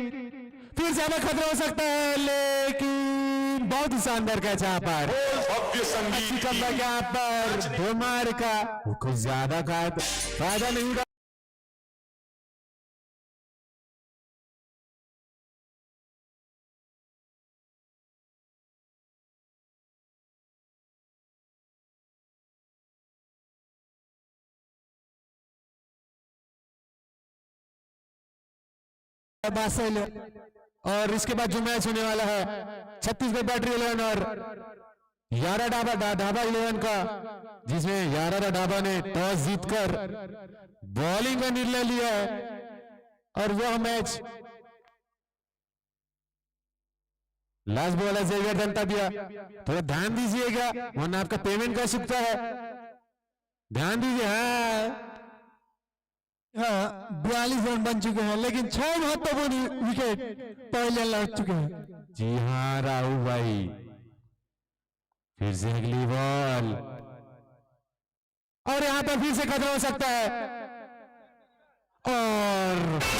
फिर से हमें खतरा हो सकता है लेकिन बहुत ही शानदार कैच यहाँ पर। अच्छी कमबैक यहाँ पर डुमार का, कुछ ज्यादा फायदा नहीं उठा। और इसके बाद जो मैच होने वाला है छत्तीसगढ़ बैटरी 11 और यारा ढाबा 11 का, जिसमें यारा ढाबा ने टॉस जीतकर बॉलिंग का निर्णय लिया है। और वह मैच लास्ट बॉल है जेवियर दंताबिया। थोड़ा ध्यान दीजिएगा वरना आपका पेमेंट कर सकता है, ध्यान दीजिए। हाँ 42 रन बन चुके हैं, लेकिन 6 महत्वपूर्ण विकेट पहले लग चुके हैं। जी हाँ राहुल भाई, फिर से अगली बॉल और यहां पर फिर से खतरा हो सकता है। और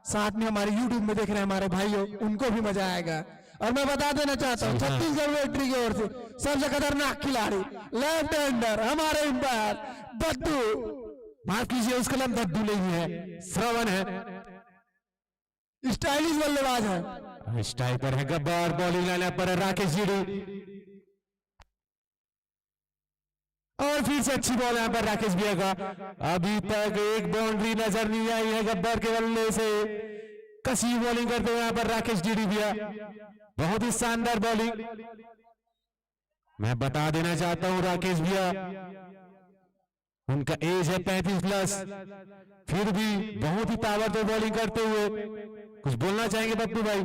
साथ में हमारे YouTube में देख रहे हैं हमारे भाइयों, उनको भी मजा आएगा। और मैं बता देना चाहता हूँ छत्तीसगढ़ बैटरी की ओर से सबसे खतरनाक खिलाड़ी लेफ्ट हैंडर हमारे अंपायर दद्दू, माफ कीजिए उसका नाम दद्दू नहीं है, श्रवण है। स्टाइलिश बल्लेबाज है। स्ट्राइक पर है गब्बर, बॉलिंग लाइन पर है राकेश जीडी और फिर से अच्छी बॉल यहाँ पर राकेश भैया का। अभी तक एक बाउंड्री नजर नहीं आई है गब्बर के बल्ले से। कसी बॉलिंग करते हुए यहाँ पर राकेश जीडी भैया, बहुत ही शानदार बॉलिंग। मैं बता देना चाहता हूं राकेश भैया, उनका एज है 35+, फिर भी बहुत ही ताबड़तोड़ बॉलिंग करते हुए। कुछ बोलना चाहेंगे पप्पू भाई?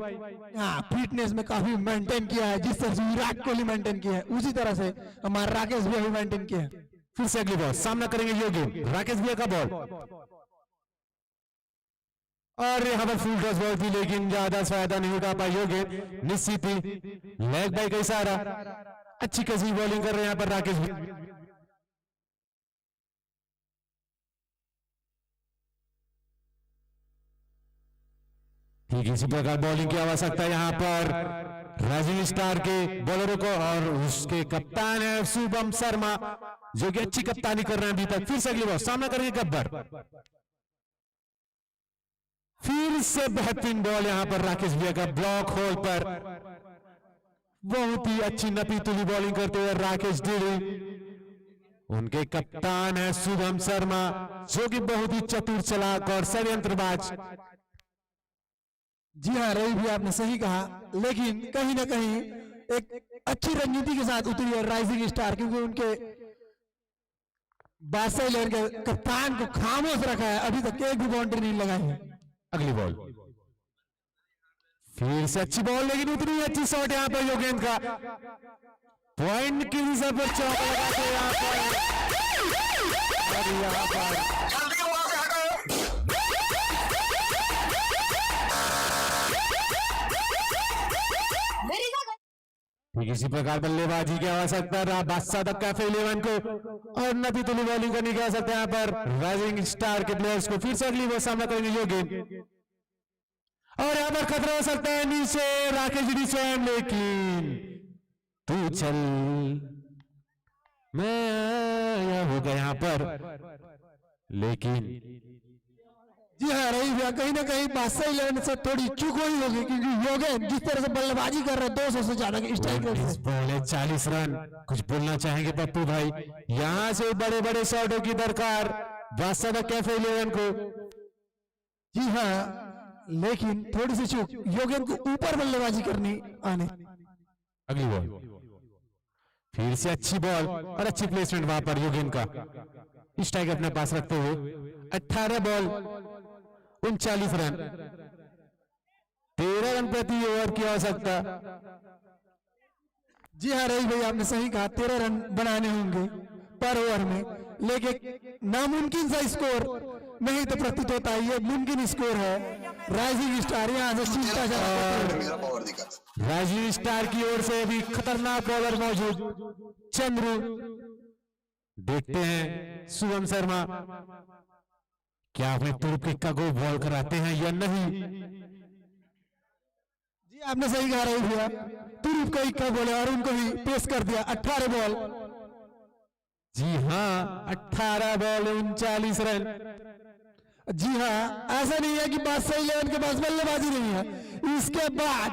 हाँ, फिटनेस में काफी मेंटेन किया है, जिस तरह से विराट कोहली मेंटेन किया है उसी तरह से हमारा राकेश भैया भी मेंटेन किया है। फिर से अगली बॉल सामना करेंगे ये गेम, राकेश भैया का बॉल और यहाँ पर फुल टॉस बॉल थी लेकिन ज्यादा फायदा नहीं उठा पाई ये गेम। निश्चित ही लेग बाई का इशारा, अच्छी कसी बॉलिंग कर रहे हैं यहाँ पर राकेश भैया। ठीक इसी प्रकार बॉलिंग की आवश्यकता है यहाँ पर राजीव स्टार के बॉलरों को और उसके कप्तान है शुभम शर्मा जो कि अच्छी कप्तानी कर रहे हैं अभी तक। फिर से अगली बॉल सामना करेंगे गब्बर, फिर से बेहतरीन बॉल यहाँ पर राकेश भैया का ब्लॉक होल पर। बहुत ही अच्छी नपी तुली बॉलिंग करते हुए राकेश डीडी, उनके कप्तान है शुभम शर्मा जो कि बहुत ही चतुर चालाक और षड्यंत्रबाज। जी हाँ रवि भी आपने सही कहा, लेकिन कहीं ना कहीं एक अच्छी रणनीति के साथ उतरी है राइजिंग स्टार, क्योंकि उनके बादशाह लेन के कप्तान को खामोश रखा है, अभी तक एक भी बाउंड्री नहीं लगाई है। अगली बॉल फिर से अच्छी बॉल, लेकिन उतनी अच्छी शॉट यहाँ पर योगेंद्र का पॉइंट की रिजर्व पर चौका लगाते यहाँ पर ठीक इसी प्रकार बल्लेबाजी की आवश्यकता रहा बादशाह द कैफे 11 को और नपी तुली बॉलिंग करने की आवश्यकता यहाँ पर राइजिंग स्टार के प्लेयर्स को। फिर से अगली बॉल सामना करेंगे ये गेम और यहाँ पर खतरा हो सकता है नीचे राकेश जी स्वयं, लेकिन तू चल मैं आया होगा यहाँ पर, लेकिन जी हाँ रवि भैया कहीं ना कहीं बादशाह लेन से थोड़ी चूक हुई होगी, क्योंकि योगेंद्र जिस तरह से बल्लेबाजी कर रहे हैं 200 से ज्यादा की स्ट्राइक रेट से। बॉल है 40 रन। कुछ बोलना चाहेंगे पप्पू भाई? यहाँ से बड़े बड़े शॉटों की दरकार बादशाह द कैफे 11 को। जी हाँ, लेकिन थोड़ी सी चूक, योगेंद्र को ऊपर बल्लेबाजी करनी आने। अगली बॉल फिर से अच्छी बॉल और अच्छी प्लेसमेंट वहां पर योगेंद्र का, स्ट्राइक अपने पास रखते हुए 18 बॉल 39 रन, 13 रन प्रति ओवर की आवश्यकता। जी हाँ रवि भाई आपने सही कहा, 13 रन बनाने होंगे पर ओवर में, लेकिन नामुमकिन सा स्कोर नहीं तो प्रतीत होता है ये मुमकिन स्कोर है। राइजिंग स्टार यहाँ से राजीव स्टार की ओर से भी खतरनाक बॉलर मौजूद चंद्रू, देखते हैं शुभम शर्मा क्या अपने तुर्क का को बॉल कराते हैं या नहीं। जी आपने सही कहा रवि भैया, तुरुप का इक्का बोले और उनको भी पेश कर दिया 18 बॉल। जी हाँ 18 बॉल 39 रन। जी हाँ, ऐसा नहीं है कि बादशाह इलेवन के पास बल्लेबाजी नहीं है, इसके बाद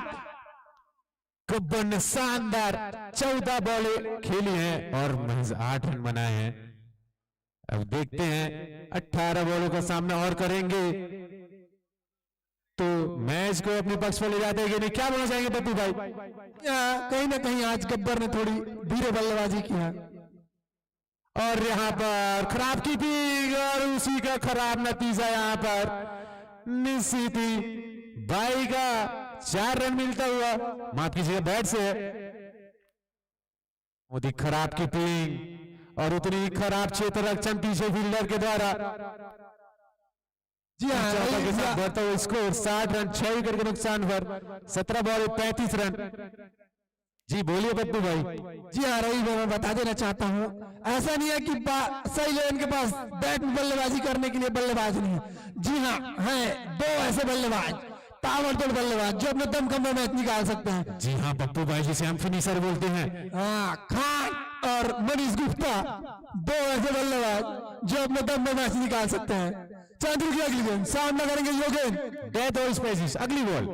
गब्बर ने शानदार 14 बॉलें खेली हैं और महज 8 रन बनाए हैं। अब देखते हैं 18 बॉलों का सामना और करेंगे तो मैच को अपने पक्ष पर ले जाते हैं कि नहीं, क्या बोलना चाहेंगे पप्पू भाई? कहीं ना कहीं आज गब्बर ने थोड़ी धीरे बल्लेबाजी की है और यहाँ पर खराब कीपिंग और उसी का खराब नतीजा यहाँ पर निश्चित ही भाई का 4 रन मिलता हुआ, माफ कीजिएगा बैट से बहुत ही खराब कीपिंग और उतनी ही खराब क्षेत्र रक्षण पीछे फील्डर के द्वारा। जी हाँ के साथ बढ़ता हुआ स्कोर 60 रन 6 विकेट के नुकसान पर 17 बॉल 35 रन। जी बोलिए पप्पू भाई। जी हाँ रवि भाई, मैं बता देना चाहता हूँ ऐसा नहीं है कि सही लेन के पास बैट में बल्लेबाजी करने के लिए बल्लेबाज नहीं है। जी हाँ है 2 ऐसे बल्लेबाज, ताबड़तोड़ बल्लेबाज जो अपने दमखम में मैच निकाल सकते हैं। जी हाँ पप्पू भाई, जिसे हम फिनिशर बोलते हैं। हाँ, खान और मनीष गुप्ता 2 ऐसे बल्लेबाज जो अपने दम में मैच निकाल सकते हैं। चंद्रू की अगली गेम सामना करेंगे योगेंद्र डेथ और स्पेसिस। अगली बॉल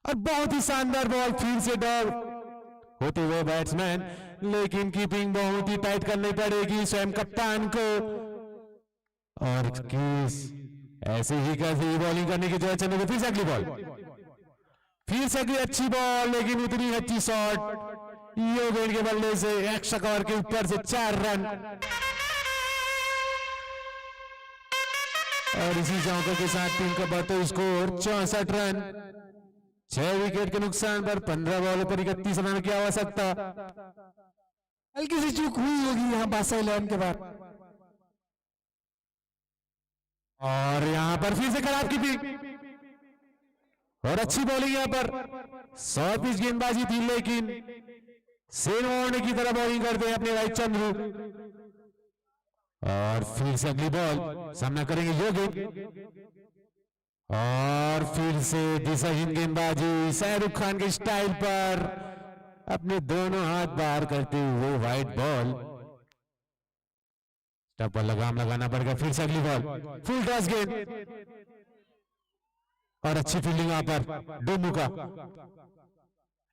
और बहुत ही शानदार बॉल, फिर से डॉग होते हुए बैट्समैन, लेकिन कीपिंग बहुत ही टाइट करनी पड़ेगी स्वयं कप्तान को। और किस ऐसे ही कैसे बॉलिंग करने की जरूरत चंद्र को, फिर से अगली बॉल, फिर से अगली अच्छी बॉल, लेकिन उतनी अच्छी शॉट योगेंद्र के बल्ले से एक्स्ट्रा कवर के ऊपर से 4 रन। और इसी चौके के साथ टीम का बढ़ते स्कोर 64 रन। 6 विकेट के नुकसान पर 15 बॉलों पर 31 रन की आवश्यकता। हल्की सी चूक हुई होगी यहाँ बादशाह इलेवन के बाद। और यहां पर फिर से खराब कीपिंग और अच्छी बॉलिंग यहां पर। 100 पिच गेंदबाजी थी, लेकिन सेन वार्ने की तरह बॉलिंग करते हैं अपने भाई चंद्रू। और फिर से अगली बॉल, सामना करेंगे योगेंद्र। और फिर से दिशाहीन गेंदबाजी शाहरुख खान के स्टाइल पर, अपने दोनों हाथ बाहर करते हुए वाइड बॉल। स्टंप पर लगाम लगाना पड़ेगा। फिर से अगली बॉल, फुल टॉस गेंद और अच्छी फील्डिंग यहां पर डोमू का।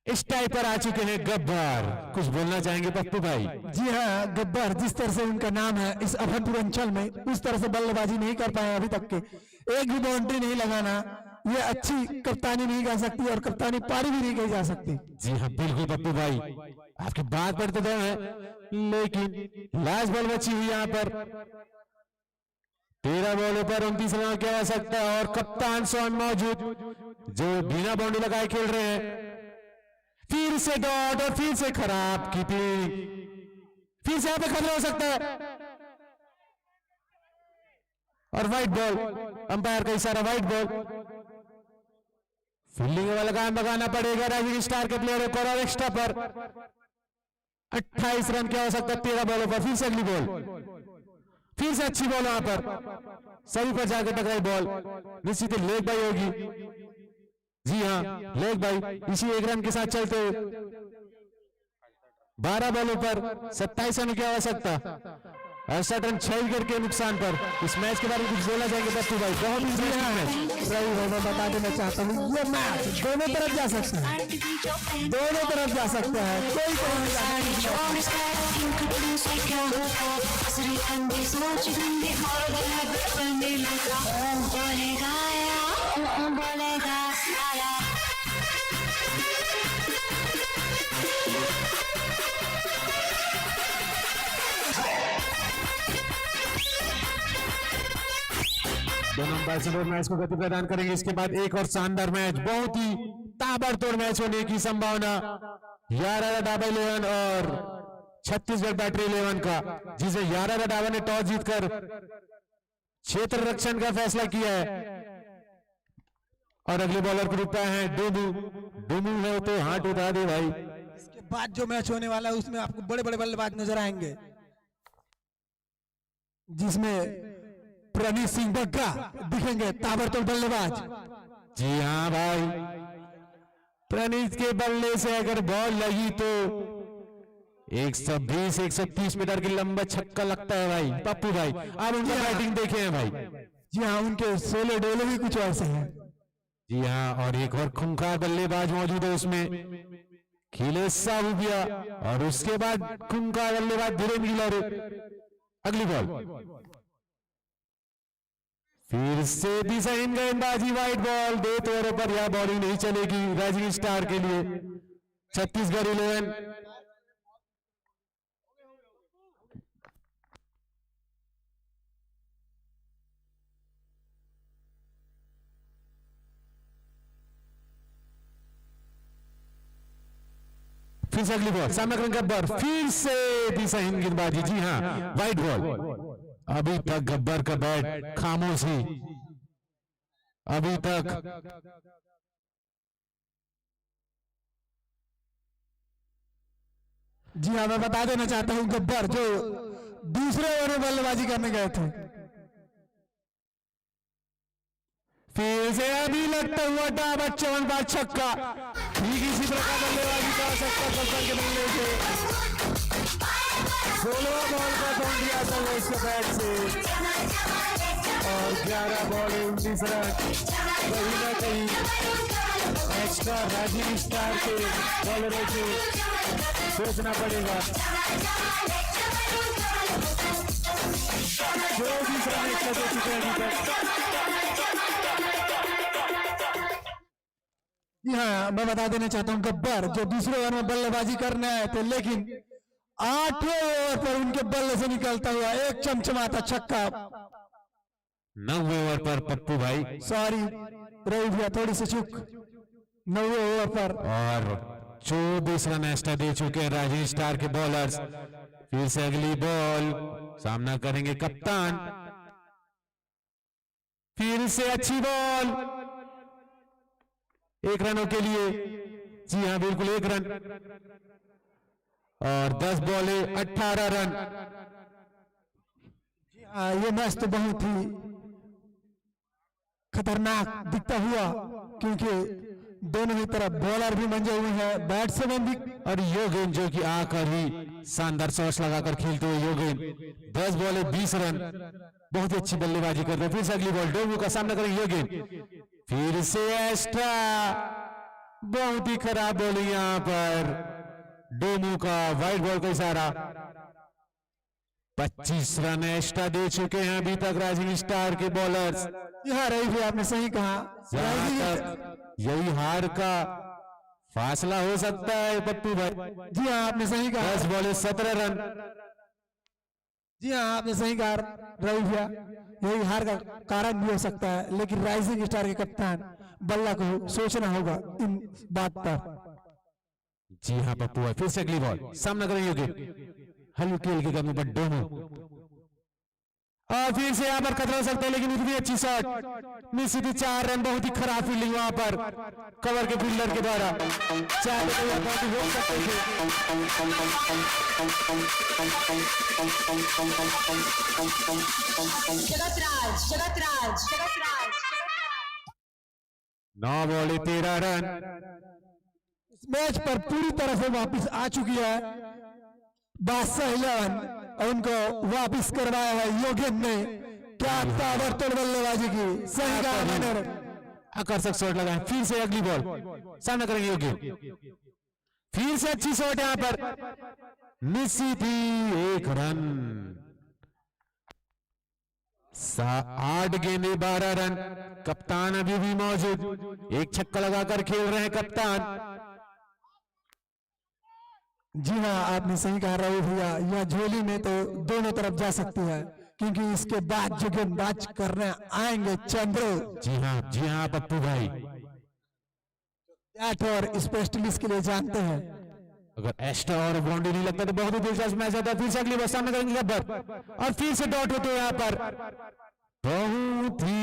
इस टाइप पर आ चुके हैं गब्बर, कुछ बोलना चाहेंगे पप्पू भाई? जी हाँ, गब्बर जिस तरह से उनका नाम है इस अभनपुर अंचल में, उस तरह से बल्लेबाजी नहीं कर पाए अभी तक के। एक भी बाउंड्री नहीं लगाना, ये अच्छी कप्तानी नहीं कर सकती और कप्तानी पारी भी नहीं की जा सकती। जी हाँ बिल्कुल पप्पू भाई, आपकी बात पर तो दम है, लेकिन लास्ट बॉल बची हुई यहाँ पर। 13 बॉलों पर 29 रन की आवश्यकता है और कप्तान स्वयं मौजूद, जो बिना बाउंड्री लगाए खेल रहे हैं। फिर से डॉट और फिर से खराब कीपिंग, फिर से यहां पे खतरा हो सकता है। और वाइड बॉल, अंपायर का इशारा वाइड बॉल। फील्डिंग वाला काम लगाना पड़ेगा राइजिंग स्टार के प्लेयर को और एक्स्ट्रा पर 28 रन की आवश्यकता 13 बॉलों पर। फिर से अगली बॉल, फिर से अच्छी बॉल वहां पर, सभी पर जाकर टकराई बॉल, निश्चित ही लेग बाई होगी। जी हाँ लेग बाई, इसी 1 रन के साथ चलते हुए 12 बॉलों पर 27 रन की आवश्यकता। 68 रन 6 विकेट के नुकसान पर। इस मैच के बारे में कुछ बोलना चाहेंगे पप्पू भाई? बहुत इंटरेस्टिंग मैच रही है, मैं बता देना चाहता हूँ, ये मैच दोनों तरफ जा सकता है, दोनों तरफ जा सकता है, कोई दोनों अंपायर मैच को गति प्रदान करेंगे। इसके बाद एक और शानदार मैच, बहुत ही ताबड़तोड़ मैच होने की संभावना। 11 डाबा 11 और छत्तीसगढ़ बैटरी 11 का, जिसे 11 डाबा ने टॉस जीतकर क्षेत्र रक्षण का फैसला किया है। और अगले बॉलर के रूप में है डोमू। डोमू है तो हाथ उठा दे भाई। इसके बाद जो मैच होने वाला है उसमें आपको बड़े बड़े बल्लेबाज नजर आएंगे, जिसमें प्रणीत सिंह बग्गा दिखेंगे, ताबड़तोड़ बल्लेबाज। जी हाँ भाई, प्रणीत के बल्ले से अगर बॉल लगी तो 120-130 मीटर की लंबा छक्का लगता है भाई पप्पू भाई। आप उनका बैटिंग देखे हैं भाई? जी हाँ, उनके सोले डोले भी कुछ ऐसे हैं। जी हाँ, और एक और खूंखार बल्लेबाज मौजूद है उसमें, खिलेश साहूबिया, और उसके बाद खूंखार बल्लेबाज धीरेन्द्र गिलौरे। अगली बॉल, फिर से दिशाहीन गेंदबाजी, वाइड बॉल। 2 ओवरों पर यह बॉलिंग नहीं चलेगी राइजिंग स्टार के लिए। छत्तीसगढ़ 11 फिर से अगली बॉल, सामना करेंगे गब्बर। फिर से दिशाहीन गेंदबाजी, जी हाँ वाइड बॉल। अभी तक गब्बर का बैट खामोश ही, अभी तक। जी हाँ, मैं बता देना चाहता हूं, गब्बर जो दूसरे ओवर में बल्लेबाजी करने गए थे, फिर से अभी लगता हुआ डाबा 54 बार छक्का। ठीक इसी प्रकार बल्लेबाजी का आवश्यकता कप्तान के बल्ले से। 16वां बॉल का बाउंड्री आता है इसके बैट से, और 11 बॉल 19 रन। कहीं ना कहीं एक्स्ट्रा राइजिंग स्टार के बॉलरों को सोचना पड़ेगा। 24 रन एक्स्ट्रा दे चुके हैं अभी तक। जी हाँ, मैं बता देना चाहता हूं गब्बर जो दूसरे ओवर में बल्लेबाजी करने आए थे, लेकिन 8वें ओवर पर उनके बल्ले से निकलता हुआ एक चमचमाता छक्का। 9वें ओवर पर पप्पू भाई, सॉरी रवि भैया, थोड़ी सी चूक। 9वें ओवर पर और 24 रन एक्स्ट्रा दे चुके हैं राइजिंग स्टार के बॉलर्स। फिर से अगली बॉल, सामना करेंगे कप्तान। फिर से अच्छी बॉल, 1 रनों के लिए। जी हाँ, बिल्कुल 1 रन और 10 बॉले 18 रन। हाँ, ये मैच तो बहुत ही खतरनाक दिखता हुआ, क्योंकि दोनों ही तरफ बॉलर भी मंजे हुए हैं, बैट्समैन भी। और योगेन जो कि आकर ही शानदार शॉट्स लगाकर खेलते हुए योगेन 10 बॉले 20 रन, बहुत ही अच्छी बल्लेबाजी करते हैं। फिर से अगली बॉल, डोमू का सामना करेंगे योगेन। फिर से एक्स्ट्रा, बहुत ही खराब बॉलिंग यहाँ पर डोमू का, वाइट बॉल का इशारा। 25 रन एक्स्ट्रा दे चुके हैं अभी तक राइजिंग स्टार के बॉलर्स। यहाँ रही भी आपने सही कहा, यही हार का फासला हो सकता है पप्पू भाई। जी हाँ, आपने सही कहा। 10 बॉले 17 रन। जी हाँ, आपने सही कहा रवि भैया, यही हार का कारण भी हो सकता है, लेकिन राइजिंग स्टार के कप्तान बल्ला को सोचना होगा इन बात पर। जी हाँ पप्पू भाई, फिर से अगली बॉल, सामना करेंगे हल्की हल्की कदमों पर डोमू। और फिर से यहाँ पर खतरा हो सकता है, लेकिन इतनी अच्छी शॉट मिस थी। 4 रन, बहुत ही खराब फील्डिंग वहां पर कवर के फील्डर के द्वारा। 4 रन हो सकते थे। जगत राज 9 बॉले 13 रन। इस मैच पर पूरी तरह से वापस आ चुकी है बादशाह 11, और उनको वापस करवाया है योगेन ने। क्या ताबड़तोड़ बल्लेबाजी की, सही कहा मैंने। आकर्षक शॉट लगाए। फिर से अगली बॉल, सामना करेंगे योगेन। फिर से अच्छी शॉट यहाँ पर मिस थी, 1 रन। 8 गेंदे 12 रन। कप्तान अभी भी मौजूद, एक छक्का लगाकर खेल रहे हैं कप्तान। जी हाँ, आपने सही कहा रवि भैया, यह झोली में तो दोनों तरफ जा सकती है, क्योंकि इसके बाद जो गेंदबाज करने आएंगे चंद्रो। जी हाँ पप्पू भाई, बैट और स्पेशलिस्ट के लिए जानते हैं। अगर एक्स्ट्रा और बाउंड्री नहीं लगता तो बहुत ही दिलचस्प मैच आता है। फिर से अगली बार सामना करेंगे गब्बर, और फिर से डॉट होते हैं यहाँ पर। बहुत ही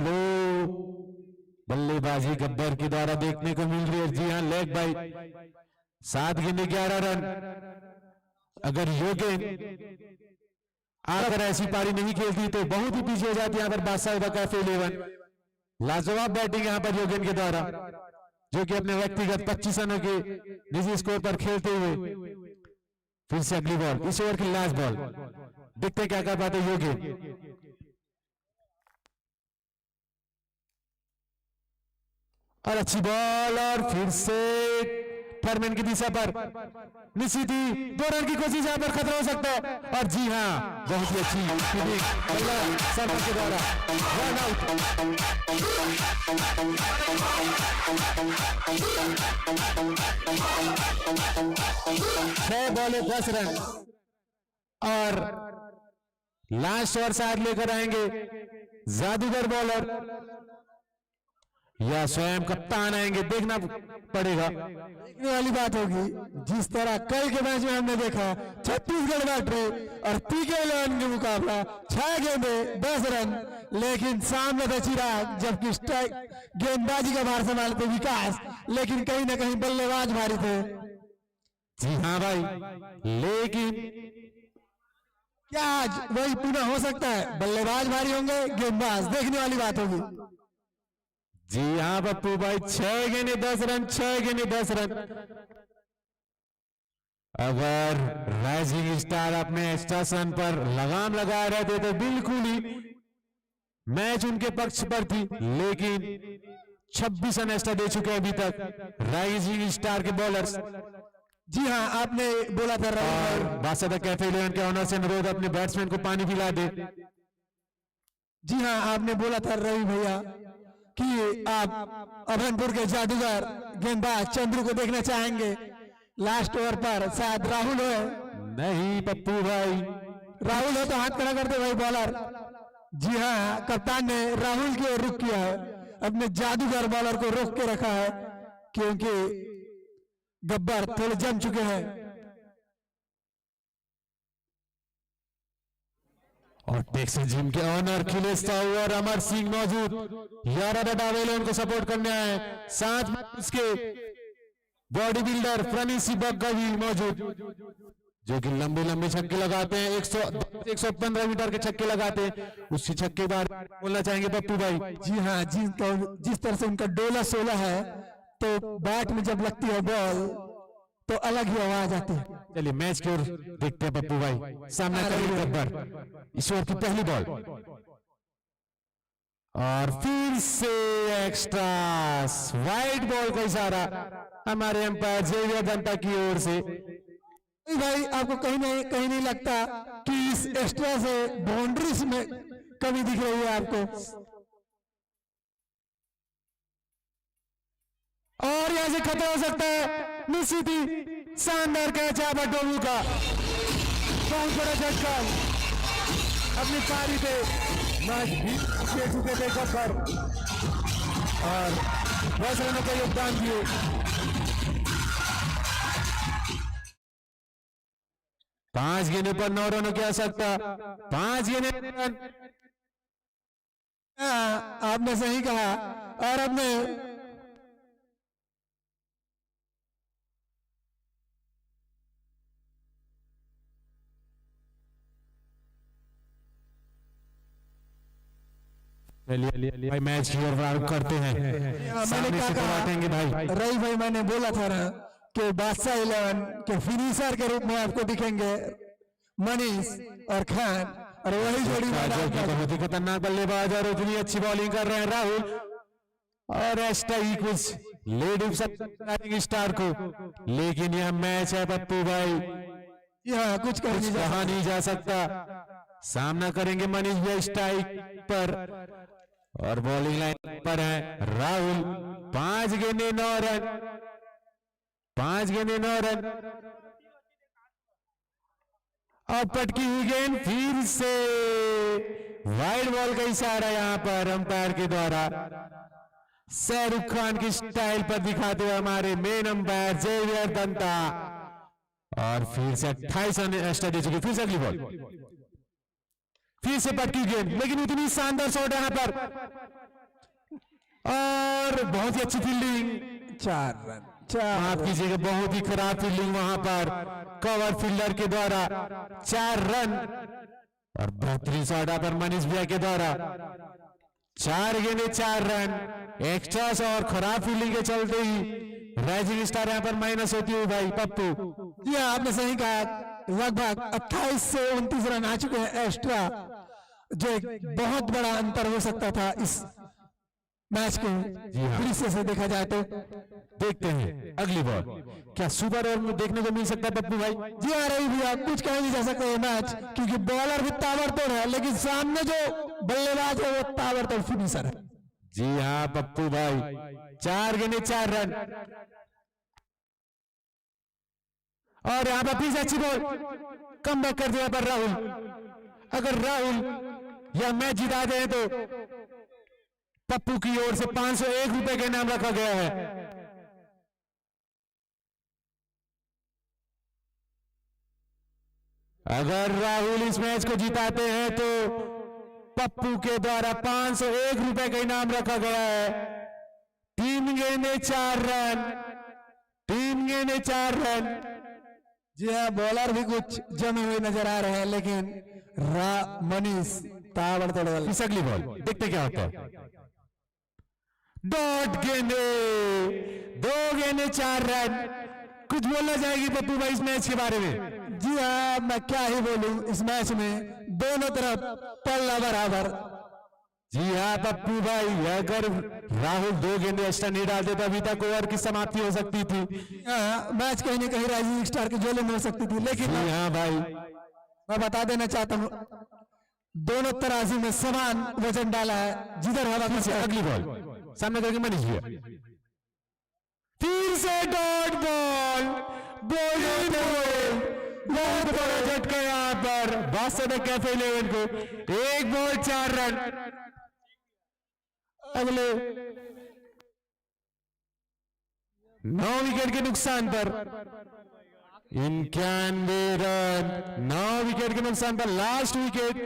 लो बल्लेबाजी गब्बर के द्वारा देखने को मिल रही है। जी हाँ, लेग बाई। 7 गेंदे 11 रन। अगर योगेन आकर ऐसी पारी नहीं खेलती तो बहुत ही पीछे हो जाती यहाँ पर बादशाह कैफे 11। लाजवाब बैटिंग यहाँ पर योगेन के द्वारा, जो कि अपने व्यक्तिगत 25 रनों के निजी स्कोर पर खेलते हुए। फिर से अगली बॉल, इस ओवर की लास्ट बॉल, देखते क्या कर पाते योगेन। और अच्छी बॉल, और फिर से टर्मिन की दिशा पर मिसी थी। 2 रन की कोशिश यहाँ पर खतरा हो सकता है। और जी हाँ, बहुत ही अच्छी फील्डिंग शर्मा के द्वारा, रन आउट। 6 बॉले 10 रन। और लास्ट ओवर शायद लेकर आएंगे जादूगर बॉलर या स्वयं कप्तान आएंगे, देखना पड़ेगा। देखने वाली बात होगी, जिस तरह कल के मैच में हमने देखा छत्तीसगढ़ बैटरी और पीके 11 के मुकाबला 6 गेंदे 10 रन, लेकिन सामने था चिराग, जबकि गेंदबाजी का भार संभालते थे विकास, लेकिन कहीं ना कहीं बल्लेबाज भारी थे। जी हाँ भाई, लेकिन क्या आज वही पुनः हो सकता है? बल्लेबाज भारी होंगे, गेंदबाज, देखने वाली बात होगी। जी हाँ पप्पू भाई, 6 गेंदे 10 रन, 6 गेंदे 10 रन। अगर राइजिंग स्टार अपने एक्स्ट्रा रन पर लगाम लगा रहे थे तो बिल्कुल ही मैच उनके पक्ष पर थी, लेकिन 26 रन एक्स्ट्रा दे चुके हैं अभी तक राइजिंग स्टार के बॉलर्स। जी हाँ, आपने बोला था और बादशाह कैफे 11 के ऑनर से अनुरोध अपने बैट्समैन को पानी पिला दे। जी हाँ, आपने बोला था रवि भैया कि आप अभनपुर के जादूगर गेंदबाज चंद्रू को देखना चाहेंगे। लास्ट ओवर पर शायद राहुल हो। नहीं पप्पू भाई, राहुल हो तो हाथ खड़ा कर दे भाई बॉलर। जी हाँ, कप्तान ने राहुल की ओर रुख किया है, अपने जादूगर बॉलर को रोक के रखा है क्योंकि गब्बर थोड़े जम चुके हैं। और टेक्सन जिम के ऑनर खिलेश साहू और अमर सिंह मौजूद, 11 डावेले उनको सपोर्ट करने आए, साथ में उसके बॉडी बिल्डर प्रणीसी बग्गा भी मौजूद जो कि लंबे लंबे छक्के लगाते हैं, 115 मीटर के छक्के लगाते हैं। उसी छक्के बार बोलना चाहेंगे पप्पू भाई। जी हाँ, जिस तरह से उनका डोला सोला है तो बैट में जब लगती है बॉल तो अलग ही आवाज आती है। चलिए मैच की ओर देखते हैं पप्पू भाई। सामने करेंगे गब्बर, इस ओवर की पहली बॉल और फिर से एक्स्ट्रा वाइड बॉल का इशारा हमारे अंपायर जेवियर दंता की ओर से। भाई आपको कहीं नहीं लगता कि इस एक्स्ट्रा से बाउंड्रीज में कमी दिख रही है आपको? और यहां से खत्म हो सकता है निश्चित ही शानदार कैच है डोलू का, बहुत बड़ा झटका अपनी पारी पे मैच जीत चुके थे गब्बर और 10 रनों का योगदान दिए। पांच गेंदों पर 9 रनों की आवश्यकता, 5 गेंदे रन। आपने सही कहा। और अपने भाई मैच की ओर आरोप करते हैं। मैंने क्या कहा भाई रवि भाई, मैंने बोला था ना कि बादशाह 11 के फिनिशर के रूप में आपको दिखेंगे मनीष और खान, और वही जोड़ी बहुत ही खतरनाक बल्लेबाज और उतनी अच्छी बॉलिंग कर रहे हैं राहुल और एक्स्ट्रा ही कुछ ले डूब सकते स्टार को, लेकिन यह मैच है पप्पू भाई, यहाँ कुछ कहा नहीं जा सकता। सामना करेंगे मनीष भाई स्ट्राइक पर और बॉलिंग लाइन पर है राहुल। 5 गेंदे 9 रन, 5 गेंदे 9 रन। अब पटकी हुई गेंद, फिर से वाइड बॉल का इशारा यहां पर अंपायर के द्वारा शाहरुख खान की स्टाइल पर दिखाते हुए हमारे मेन अंपायर जेवियर दंता। और फिर से 28 रन एक्स्ट्रा दे चुके। फिर से अगली बॉल, फिर से पटकी गेंद, लेकिन इतनी शानदार शॉट यहां पर और बहुत ही अच्छी फील्डिंग। 4 रन। माफ कीजिएगा, बहुत ही खराब फील्डिंग वहां पर कवर फील्डर के द्वारा। 4 रन और बेहतरीन शॉट पर मनीष भैया के द्वारा। 4 गेंदे 4 रन, एक्स्ट्रा और खराब फील्डिंग के चलते ही राइजिंग स्टार यहाँ पर माइनस होती हुई भाई पप्पू। ये आपने सही कहा, लगभग 28 से 29 रन आ चुके हैं एक्स्ट्रा, जो एक बहुत बड़ा अंतर हो सकता था इस मैच के दृश्य से देखा जाए तो। देखते हैं अगली बॉल, क्या सुपर ओवर में देखने को मिल सकता है पप्पू भाई? जी हाँ रही भैया, कुछ कह नहीं जा सकता ये मैच, क्योंकि बॉलर भी ताबड़तोड़ है, लेकिन सामने जो बल्लेबाज है वो ताबड़तोड़ फिनिशर है। जी हाँ पप्पू भाई, 4 गेंदे 4 रन और यहाँ पर फिर से अच्छी बॉल, कम बैक कर दिया पर राहुल। अगर राहुल यह मैच जिता दें तो पप्पू की ओर से 501 रुपए का इनाम रखा गया है। अगर राहुल इस मैच को जिताते हैं तो पप्पू के द्वारा 501 रुपए का इनाम रखा गया है। 3 गेंदे 4 रन, 3 गेंदे 4 रन। जी हाँ, बॉलर भी कुछ जमे हुए नजर आ रहे हैं, लेकिन मनीष ताबड़तोड़। अगली बॉल देखते क्या होता है। डॉट गेंदे, 2 गेंदे 4 रन। कुछ बोलना चाहेगी पप्पू भाई इस मैच के बारे में? जी हाँ, मैं क्या ही बोलूं, इस मैच में दोनों तरफ पल्ला बराबर। जी हाँ पप्पू भाई, अगर राहुल 2 गेंद एक्स्ट्रा नहीं डालते तो अभी तक ओवर की समाप्ति हो सकती थी। मैच कहीं ना कहीं राइजिंग स्टार के झोले में हो सकती थी, लेकिन जी हाँ भाई, मैं बता देना चाहता हूँ दोनों तराजू में समान वजन डाला है। जिधर हवा फिर से का अगली बॉल सामने करके मनीष भैया, फिर से डॉट बॉल, बॉल होते हुए बहुत बड़ा झटका यहाँ पर बादशाह कैफे 11 को। 1 बॉल 4 रन। अगले 9 विकेट के नुकसान पर 91 रन, 9 विकेट के नुकसान पर लास्ट विकेट,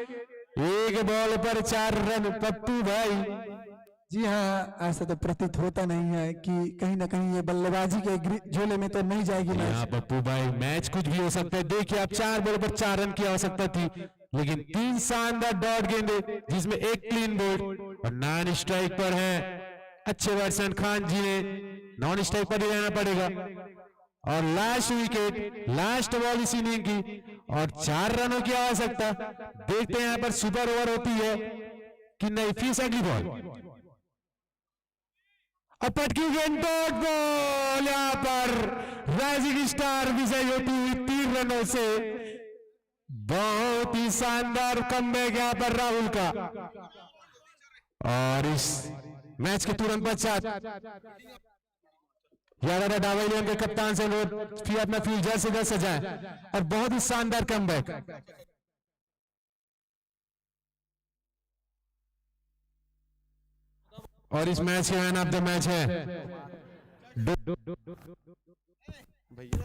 1 बॉल पर 4 रन। पप्पू भाई जी हाँ, ऐसा तो प्रतीत होता नहीं है कि कहीं ना कहीं ये बल्लेबाजी के झोले में तो नहीं जाएगी मैच। यहाँ पप्पू भाई मैच कुछ भी हो सकता है। देखिए आप 4 बॉल पर 4 रन की आवश्यकता थी, लेकिन 3 शानदार डॉट गेंदे जिसमें 1 क्लीन बोल्ड और नॉन स्ट्राइक पर है। अच्छे बैट्समैन खान जी ने नॉन स्ट्राइक पर ही रहना पड़ेगा। और लास्ट विकेट, लास्ट बॉल इस इनिंग की और 4 रनों की आवश्यकता। देखते हैं यहाँ पर सुपर ओवर होती है कि नहीं। फिर से अगली बॉल, पटकी गेंद, डॉट बॉल, यहां पर राइजिंग स्टार विजय होती हुई 3 रनों से। बहुत ही शानदार कमबैक यहां पर राहुल का। और इस मैच के तुरंत पश्चात यादव डावलियन के कप्तान से अनुरोध फिर अपना फील्ड जल्द से जल्द सजाएं और बहुत ही शानदार कमबैक। और इस मैच के मैन ऑफ द मैच है भैया